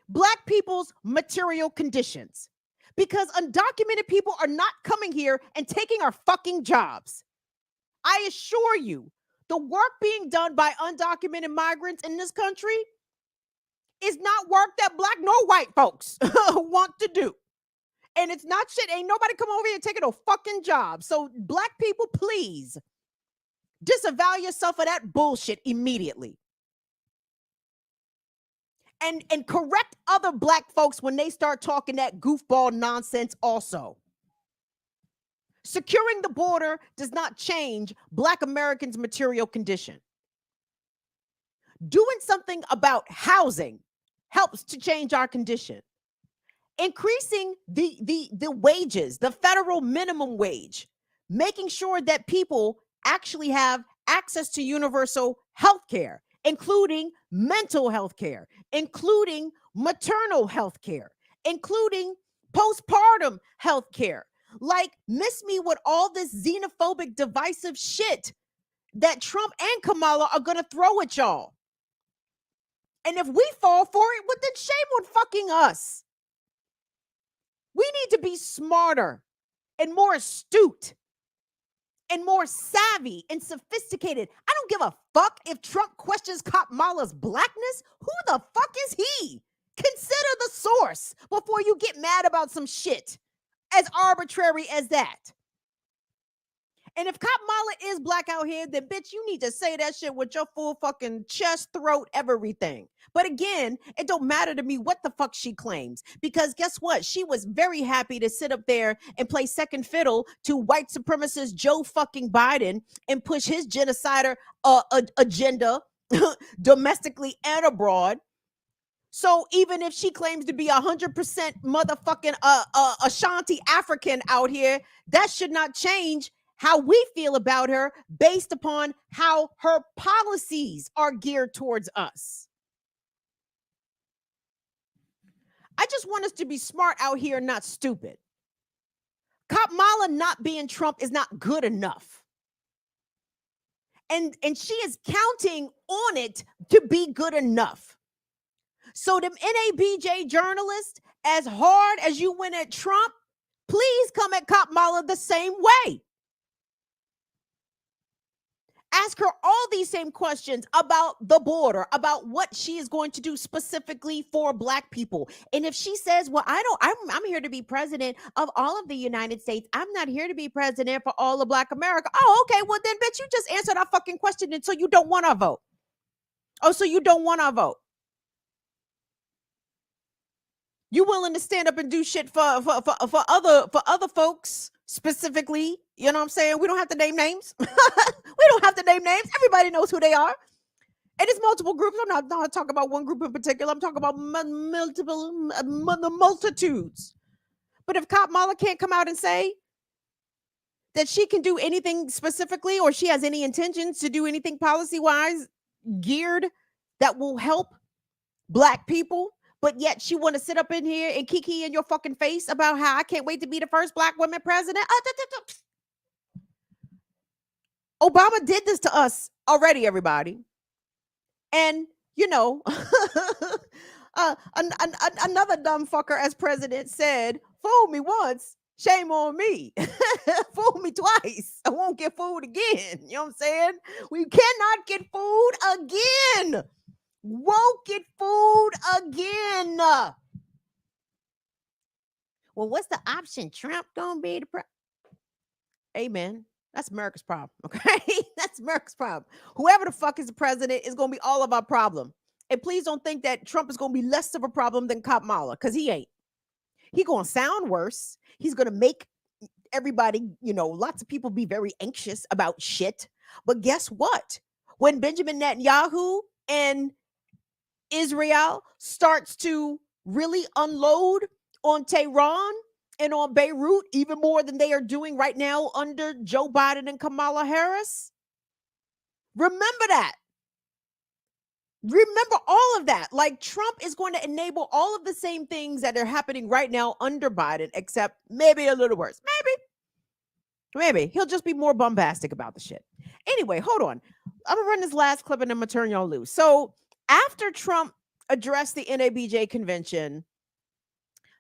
S1: Black people's material conditions, because undocumented people are not coming here and taking our fucking jobs. I assure you, the work being done by undocumented migrants in this country is not work that Black nor white folks want to do. And it's not shit. Ain't nobody come over here and taking no fucking job. So Black people, please disavow yourself of that bullshit immediately. And correct other Black folks when they start talking that goofball nonsense also. Securing the border does not change Black Americans' material condition. Doing something about housing helps to change our condition. Increasing the wages, the federal minimum wage, making sure that people actually have access to universal health care, including mental health care, including maternal health care, including postpartum health care. Like, miss me with all this xenophobic, divisive shit that Trump and Kamala are going to throw at y'all. And if we fall for it, well, then shame on fucking us. We need to be smarter and more astute and more savvy and sophisticated. I don't give a fuck if Trump questions Kamala's Blackness. Who the fuck is he? Consider the source before you get mad about some shit as arbitrary as that. And if Kamala is Black out here, then bitch, you need to say that shit with your full fucking chest, throat, everything. But again, it don't matter to me what the fuck she claims, because guess what? She was very happy to sit up there and play second fiddle to white supremacist Joe fucking Biden and push his genocider agenda domestically and abroad. So even if she claims to be 100% motherfucking Ashanti African out here, that should not change how we feel about her based upon how her policies are geared towards us. I just want us to be smart out here, not stupid. Kamala not being Trump is not good enough. And she is counting on it to be good enough. So them NABJ journalists, as hard as you went at Trump, please come at Kamala the same way. Ask her all these same questions about the border, about what she is going to do specifically for Black people. And if she says, well, I'm here to be president of all of the United States. I'm not here to be president for all of Black America. Oh, okay. Well, then, bitch, you just answered our fucking question. And so you don't want our vote. Oh, so you don't want our vote. You willing to stand up and do shit for other folks specifically? You know what I'm saying? We don't have to name names. We don't have to name names. Everybody knows who they are. And it's multiple groups. I'm not talking about one group in particular. I'm talking about the multitudes. But if Kamala can't come out and say that she can do anything specifically, or she has any intentions to do anything policy-wise geared that will help Black people, but yet she want to sit up in here and kiki in your fucking face about how I can't wait to be the first Black woman president. Obama did this to us already, everybody. And, you know, another dumb fucker as president said, fool me once, shame on me. Fool me twice, I won't get fooled again. You know what I'm saying? We cannot get fooled again. Won't get fooled again. Well, what's the option? Trump gonna be the Amen. That's America's problem, okay? That's America's problem. Whoever the fuck is the president is going to be all of our problem. And please don't think that Trump is going to be less of a problem than Kamala, because he ain't. He going to sound worse. He's going to make everybody, you know, lots of people be very anxious about shit. But guess what? When Benjamin Netanyahu and Israel starts to really unload on Tehran and on Beirut, even more than they are doing right now under Joe Biden and Kamala Harris. Remember that. Remember all of that. Like, Trump is going to enable all of the same things that are happening right now under Biden, except maybe a little worse. Maybe. He'll just be more bombastic about the shit. Anyway, hold on. I'm going to run this last clip and I'm going to turn y'all loose. So after Trump addressed the NABJ convention,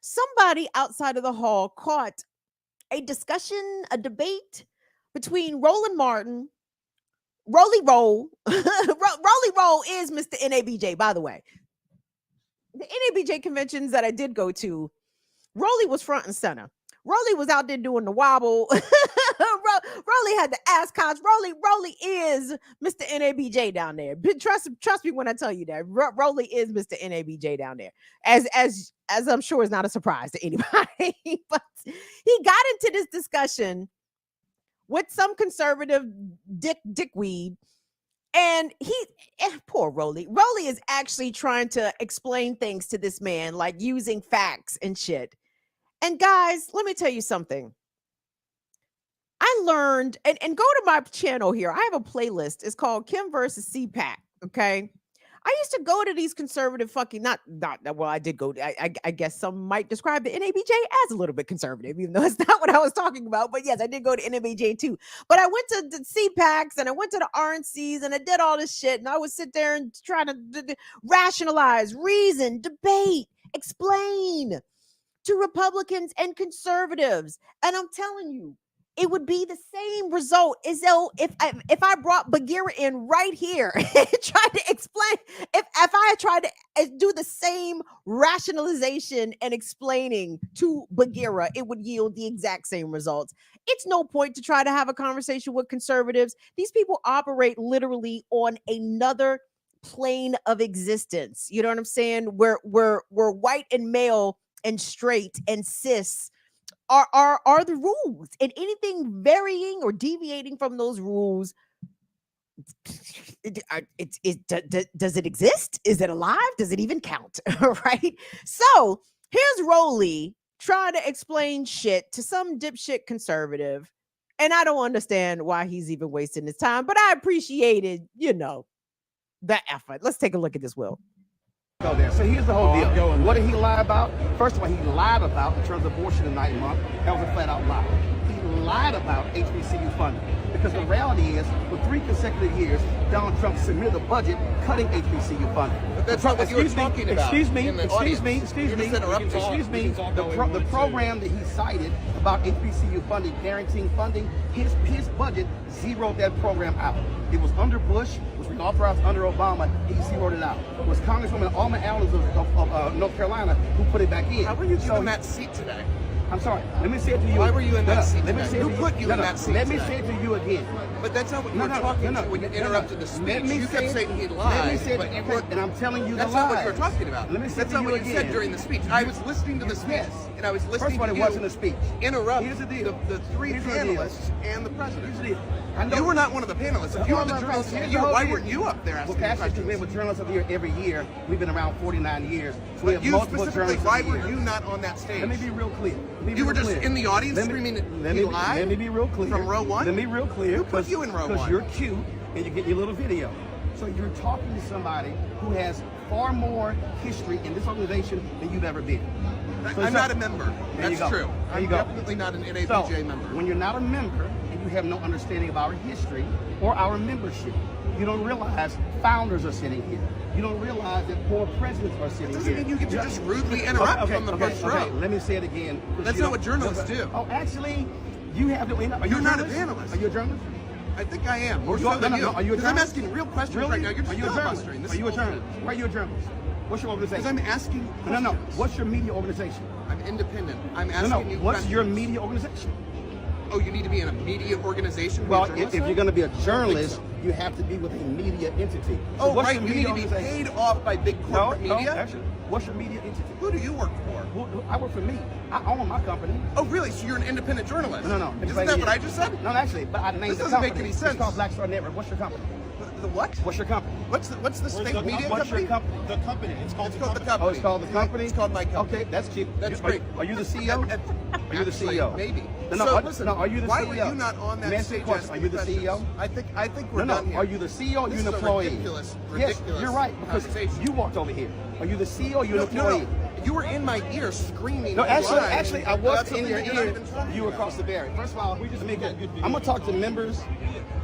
S1: somebody outside of the hall caught a discussion, a debate between Roland Martin, Rolly Roll. Rolly Roll is Mr. NABJ, by the way. The NABJ conventions that I did go to, Rolly was front and center. Rolly was out there doing the wobble. Rolly had the ass cots. Rolly is Mr. NABJ down there. Trust me when I tell you that. Rolly is Mr. NABJ down there. As I'm sure is not a surprise to anybody. But he got into this discussion with some conservative dickweed. And poor Rolly. Rolly is actually trying to explain things to this man, like using facts and shit. And guys, let me tell you something. I learned, and go to my channel here. I have a playlist. It's called Kim versus CPAC. Okay. I used to go to these conservative fucking, I did go, I guess some might describe the NABJ as a little bit conservative, even though it's not what I was talking about. But yes, I did go to NABJ too. But I went to the CPACs and I went to the RNCs and I did all this shit. And I would sit there and try to rationalize, reason, debate, explain to Republicans and conservatives. And I'm telling you, it would be the same result as though if I brought Bagheera in right here and tried to explain, if I tried to do the same rationalization and explaining to Bagheera, it would yield the exact same results. It's no point to try to have a conversation with conservatives. These people operate literally on another plane of existence. You know what I'm saying? We're white and male and straight and cis are the rules, and anything varying or deviating from those rules, does it exist? Is it alive? Does it even count? Right? So here's Rolly trying to explain shit to some dipshit conservative, and I don't understand why he's even wasting his time, but I appreciated, the effort. Let's take a look at this, Will.
S11: So here's the whole deal. What did he lie about? First of all, he lied about, in terms of abortion in 9 months, that was a flat out lie. He lied about HBCU funding. Because the reality is, for 3 consecutive years, Donald Trump submitted a budget cutting HBCU funding.
S12: But that's not what you were talking about.
S11: Excuse me.
S12: The
S11: program that he cited about HBCU funding, guaranteeing funding, his budget zeroed that program out. It was under Bush, was reauthorized under Obama, he zeroed it out. It was Congresswoman Alma Adams of North Carolina who put it back in.
S12: How were you in that seat today?
S11: I'm sorry. Let me say it to you.
S12: Why were you in that seat?
S11: Who
S12: put you in that seat?
S11: Let me say it to you again.
S12: But that's not what you were talking about when you interrupted the speech. You kept saying he lied, but you weren't.
S11: And I'm telling you
S12: that's not what you were talking about.
S11: Let me say
S12: that's not what you said during the speech. I was listening to the speech, and I was listening
S11: First of all,
S12: to
S11: it
S12: you
S11: wasn't a speech.
S12: Interrupt
S11: Here's the deal.
S12: the 3 panelists and the president.
S11: Here's the deal.
S12: You were not one of the panelists. If you were the journalist of the year, why weren't you up there asking questions?
S11: We have journalists of the year every year. We've been around 49 years. So we have
S12: you
S11: multiple
S12: specifically,
S11: journalists.
S12: why were you not on that stage?
S11: Let me be real clear.
S12: You were just in the audience screaming, he lied?
S11: Let me be real clear.
S12: From row 1?
S11: Let me be real clear.
S12: Who put you in row 1?
S11: Because you're cute and you get your little video. So you're talking to somebody who has far more history in this organization than you've ever been. So
S12: I'm not a member. That's true. I'm definitely not an NABJ member.
S11: When you're not a member and you have no understanding of our history or our membership, you don't realize founders are sitting here. You don't realize that 4 presidents are sitting here.
S12: Doesn't mean you get to just rudely interrupt from the first row.
S11: Let me say it again.
S12: That's not what journalists do.
S11: Oh, actually, you have to.
S12: You're not a panelist.
S11: Are you a journalist?
S12: I think I am. More
S11: so
S12: than you.
S11: Are you a journalist?
S12: I'm asking real questions right now. You're just
S11: filibustering. Are you a journalist? Why are you a journalist? What's your organization?
S12: Because I'm asking questions.
S11: No. What's your media organization?
S12: I'm independent. I'm asking you
S11: What's
S12: questions.
S11: your media organization?
S12: Oh, you need to be in a media organization?
S11: Well, if you're going to be a journalist, you have to be with a media entity.
S12: So right, you need to be paid off by big corporate media?
S11: No, actually, what's your media entity?
S12: Who do you work for?
S11: I work for me. I own my company.
S12: Oh, really? So you're an independent journalist?
S11: No.
S12: Isn't that what I just said?
S11: No, actually, but I named
S12: this
S11: the
S12: doesn't
S11: company.
S12: make any sense.
S11: It's called Black Star Network. What's your company?
S12: The what?
S11: What's your company?
S12: What's the state media
S11: What's
S12: company?
S11: your company?
S12: The company. It's called the company.
S11: Oh, it's called the company?
S12: It's called my company.
S11: Okay, that's cheap.
S12: That's great.
S11: Are you the CEO?
S12: Are
S11: you the CEO?
S12: Maybe.
S11: No,
S12: listen,
S11: are you the
S12: why
S11: CEO?
S12: were you not on that stage?
S11: Are you the CEO?
S12: I think we're done here.
S11: Are you the CEO or are you an
S12: This is a
S11: employee?
S12: ridiculous
S11: Yes, you're right, because you walked over here. Are you the CEO or are you an employee?
S12: No. You were in my ear screaming.
S11: No, actually, I was in your
S12: ear.
S11: ear. You were across the barrier. First of all, I'm going to talk to members.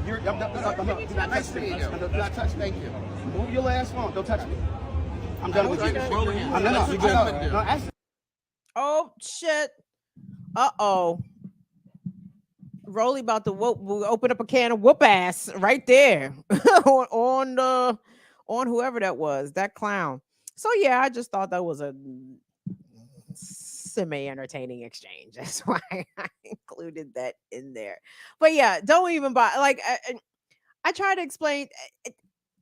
S12: Nice meeting you.
S11: Do not touch me.
S12: Thank you.
S11: Move your last one. Don't touch me. I'm done with you.
S12: No,
S11: actually.
S1: Oh, shit. Uh-oh. Rolly about to open up a can of whoop ass right there on whoever that was, that clown. So yeah, I just thought that was a semi-entertaining exchange. That's why I included that in there. But yeah, don't even buy. Like I try to explain.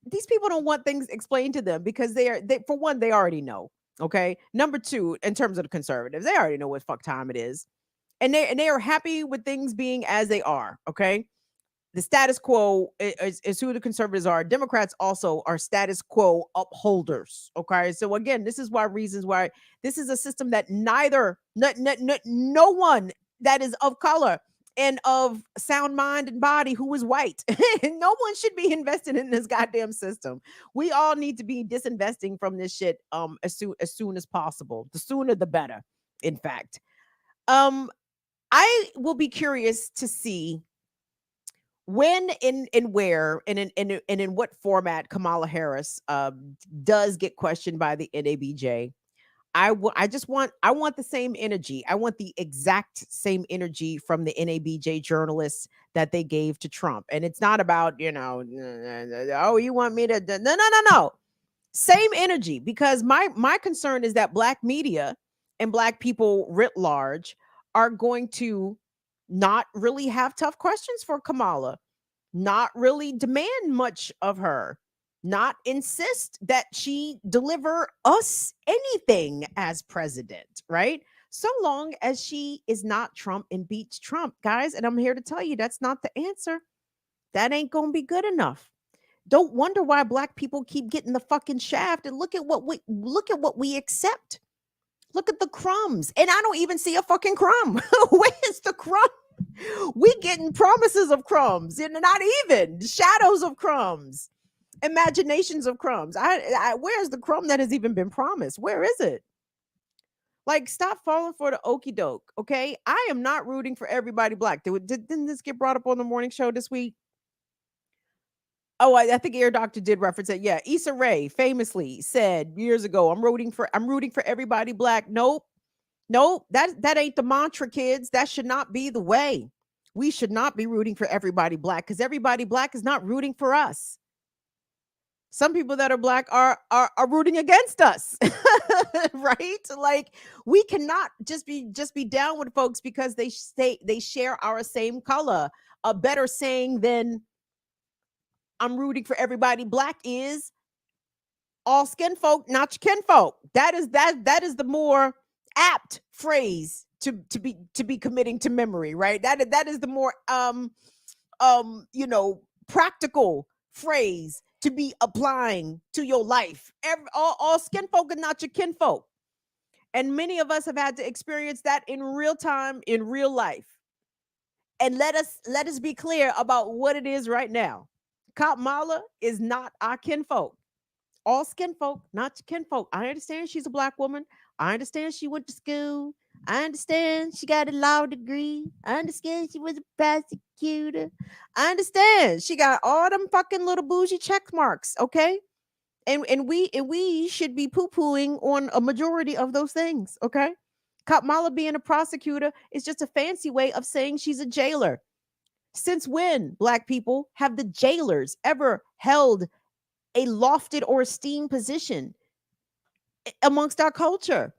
S1: These people don't want things explained to them because they for one, they already know. Okay. Number 2, in terms of the conservatives, they already know what fuck time it is. And they are happy with things being as they are. Okay. The status quo is who the conservatives are. Democrats also are status quo upholders. Okay. So again, this is reasons why this is a system that no one that is of color and of sound mind and body who is white, no one should be invested in this goddamn system. We all need to be disinvesting from this shit as soon as possible. The sooner the better, in fact. I will be curious to see when and where and in what format Kamala Harris does get questioned by the NABJ. I want the same energy. I want the exact same energy from the NABJ journalists that they gave to Trump. And it's not about, oh, you want me to no. Same energy, because my concern is that Black media and Black people writ large are going to not really have tough questions for Kamala, not really demand much of her, not insist that she deliver us anything as president, right? So long as she is not Trump and beats Trump, guys. And I'm here to tell you that's not the answer. That ain't going to be good enough. Don't wonder why Black people keep getting the fucking shaft, and look at what we accept. Look at the crumbs. And I don't even see a fucking crumb. Where's the crumb? We getting promises of crumbs, and not even shadows of crumbs, imaginations of crumbs. Where's the crumb that has even been promised? Where is it? Like, stop falling for the okie doke. Okay. I am not rooting for everybody black. Didn't this get brought up on the morning show this week? Oh, I think Air Doctor did reference it. Yeah. Issa Rae famously said years ago, I'm rooting for everybody black. Nope. Nope. That ain't the mantra, kids. That should not be the way. We should not be rooting for everybody black, because everybody black is not rooting for us. Some people that are black are rooting against us. Right? Like, we cannot just be down with folks because they share our same color. A better saying than I'm rooting for everybody black is all skin folk, not your kinfolk. That is the more apt phrase to be committing to memory, right? That is the more practical phrase to be applying to your life. All skin folk are not your kinfolk. And many of us have had to experience that in real time, in real life. And let us be clear about what it is right now. Kamala is not our kinfolk. All skin folk, not your kinfolk. I understand she's a black woman. I understand she went to school. I understand she got a law degree. I understand she was a prosecutor. I understand she got all them fucking little bougie check marks. Okay. And we should be poo-pooing on a majority of those things. Okay. Kamala being a prosecutor is just a fancy way of saying she's a jailer. Since when, black people, have the jailers ever held a lofted or esteemed position amongst our culture?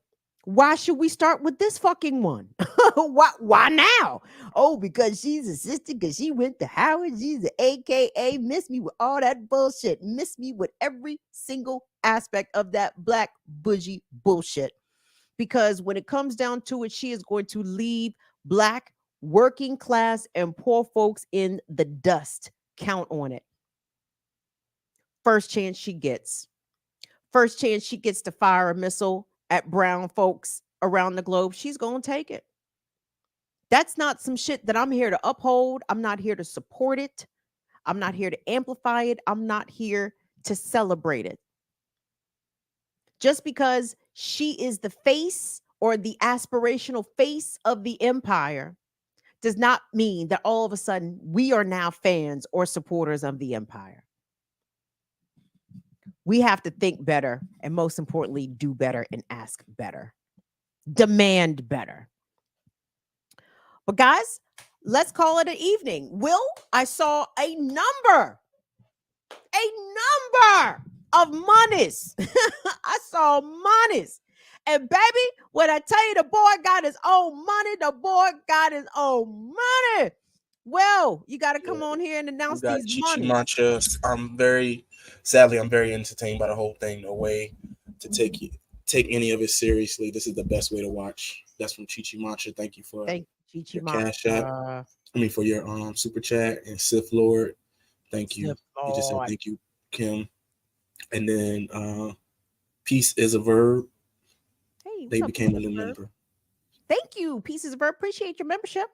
S1: Why should we start with this fucking one? Why now? Oh, because she's a sister, because she went to Howard. She's an AKA. Miss me with all that bullshit. Miss me with every single aspect of that black bougie bullshit. Because when it comes down to it, she is going to leave black working class and poor folks in the dust. Count on it. First chance she gets. First chance she gets to fire a missile at brown folks around the globe, she's going to take it. That's not some shit that I'm here to uphold. I'm not here to support it. I'm not here to amplify it. I'm not here to celebrate it. Just because she is the face or the aspirational face of the empire does not mean that all of a sudden we are now fans or supporters of the empire. We have to think better, and most importantly, do better and ask better. Demand better. But guys, let's call it an evening. Will, I saw a number of monies. I saw monies. And baby, when I tell you the boy got his own money, the boy got his own money. Well, you got to come on here and announce these
S13: Chichi
S1: monies.
S13: Mancha. I'm very entertained by the whole thing. No way to take any of it seriously. This is the best way to watch. That's from Chichi Mancha. Thank you for your Cash App. For your super chat. And Sith Lord. Thank you. He just said thank you, Kim. And then Peace is a Verb.
S1: Hey,
S13: they became a new member.
S1: Thank you, Peace is a Verb. Appreciate your membership.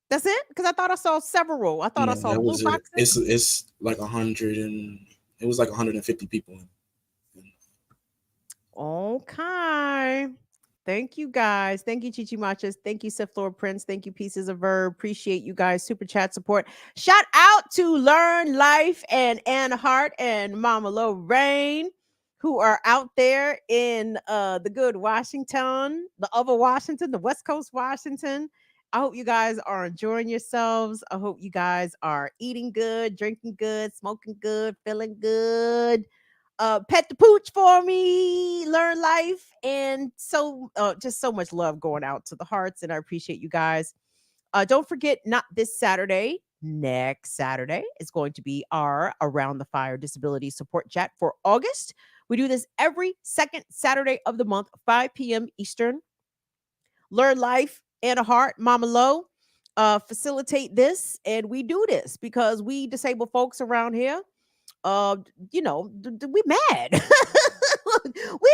S1: That's it? Because I thought I saw several. I thought I saw blue boxes.
S13: It's like 100 and it was like 150 people.
S1: Okay. Thank you guys. Thank you, Chichi Machas. Thank you, Sith Lord Prince. Thank you, Pieces of Verb. Appreciate you guys. Super chat support. Shout out to Learn Life and Anna Hart and Mama Lorraine, who are out there in the good Washington, the other Washington, the West Coast Washington. I hope you guys are enjoying yourselves. I hope you guys are eating good, drinking good, smoking good, feeling good. Pet the pooch for me, Learn Life, and so just so much love going out to the hearts, and I appreciate you guys. Don't forget, not this Saturday, next Saturday is going to be our Around the Fire Disability Support Chat for August. We do this every second Saturday of the month, 5 p.m. Eastern. Learn Life, Anna Hart, Mama Lo facilitate this, and we do this because we disabled folks around here, we mad. we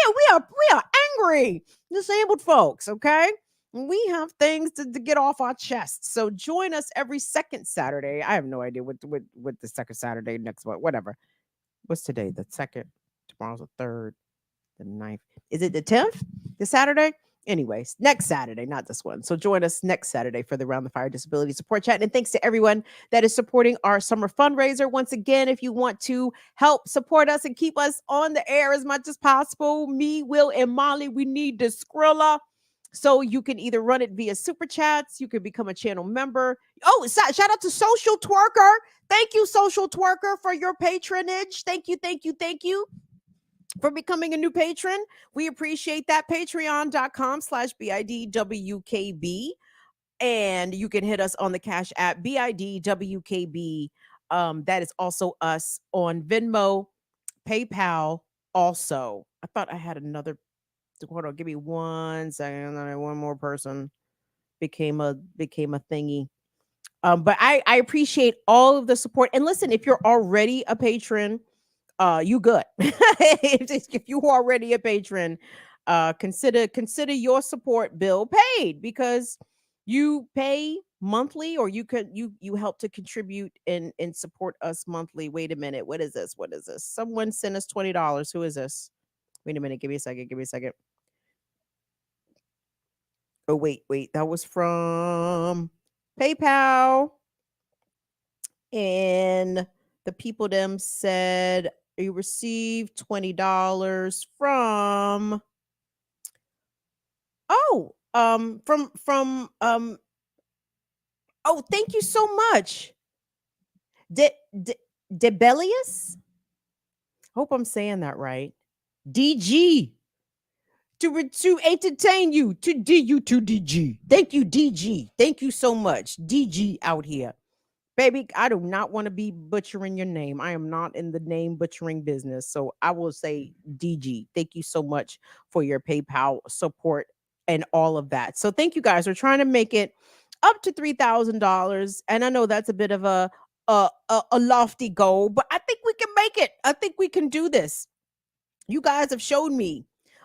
S1: are angry disabled folks, okay? We have things to get off our chests. So join us every second Saturday. I have no idea what the second Saturday next month, whatever. What's today? The second. Tomorrow's the 3rd. The 9th. Is it the 10th? This Saturday? Anyways, next Saturday, not this one. So join us next Saturday for the Round the Fire Disability Support Chat. And thanks to everyone that is supporting our summer fundraiser. Once again, if you want to help support us and keep us on the air as much as possible, me, Will, and Molly, we need the Skrilla. So you can either run it via Super Chats, you can become a channel member. Oh, shout out to Social Twerker. Thank you, Social Twerker, for your patronage. Thank you, thank you, thank you for becoming a new patron. We appreciate that. Patreon.com/BIDWKB. And you can hit us on the Cash App, BIDWKB. That is also us on Venmo, PayPal also. I thought I had another. Hold on, give me 1 second. One more person became a thingy. But I appreciate all of the support. And listen, if you're already a patron, you good. If you're already a patron, consider your support bill paid, because you pay monthly, or you help to contribute and support us monthly. Wait a minute, what is this? Someone sent us $20. Who is this? Wait a minute, give me a second. Oh, wait, that was from PayPal. And the people them said you received $20 from thank you so much. Debelius? Hope I'm saying that right. DG. To entertain you, to DG. Thank you, DG. Thank you so much. DG out here. Baby, I do not want to be butchering your name. I am not in the name butchering business. So I will say DG. Thank you so much for your PayPal support and all of that. So thank you guys. We're trying to make it up to $3,000. And I know that's a bit of a lofty goal, but I think we can make it. I think we can do this. You guys have showed me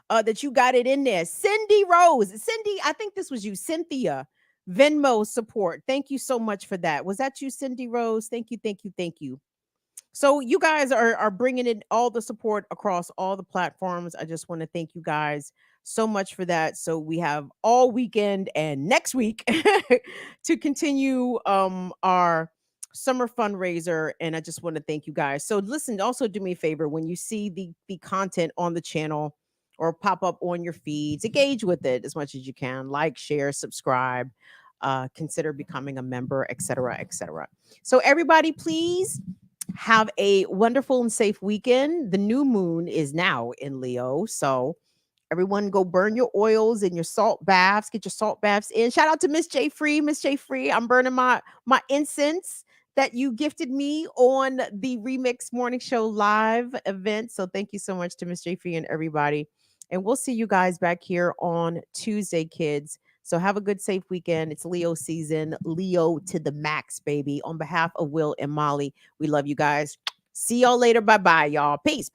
S1: that you got it in there. Cindy Rose. Cindy, I think this was you. Cynthia. Venmo support. Thank you so much for that. Was that you, Cindy Rose? Thank you. So you guys are bringing in all the support across all the platforms. I just want to thank you guys so much for that. So we have all weekend and next week to continue our summer fundraiser, and I just want to thank you guys. So listen, also do me a favor, when you see the content on the channel or pop up on your feeds, engage with it as much as you can. Like, share, subscribe, consider becoming a member, etc. So everybody, please have a wonderful and safe weekend. The new moon is now in Leo, so everyone go burn your oils and your salt baths. Get your salt baths in. Shout out to Miss J Free. I'm burning my incense that you gifted me on the Remix Morning Show live event. So thank you so much to Miss J Free and everybody. And we'll see you guys back here on Tuesday, kids. So have a good, safe weekend. It's Leo season. Leo to the max, baby. On behalf of Will and Molly, we love you guys. See y'all later. Bye-bye, y'all. Peace.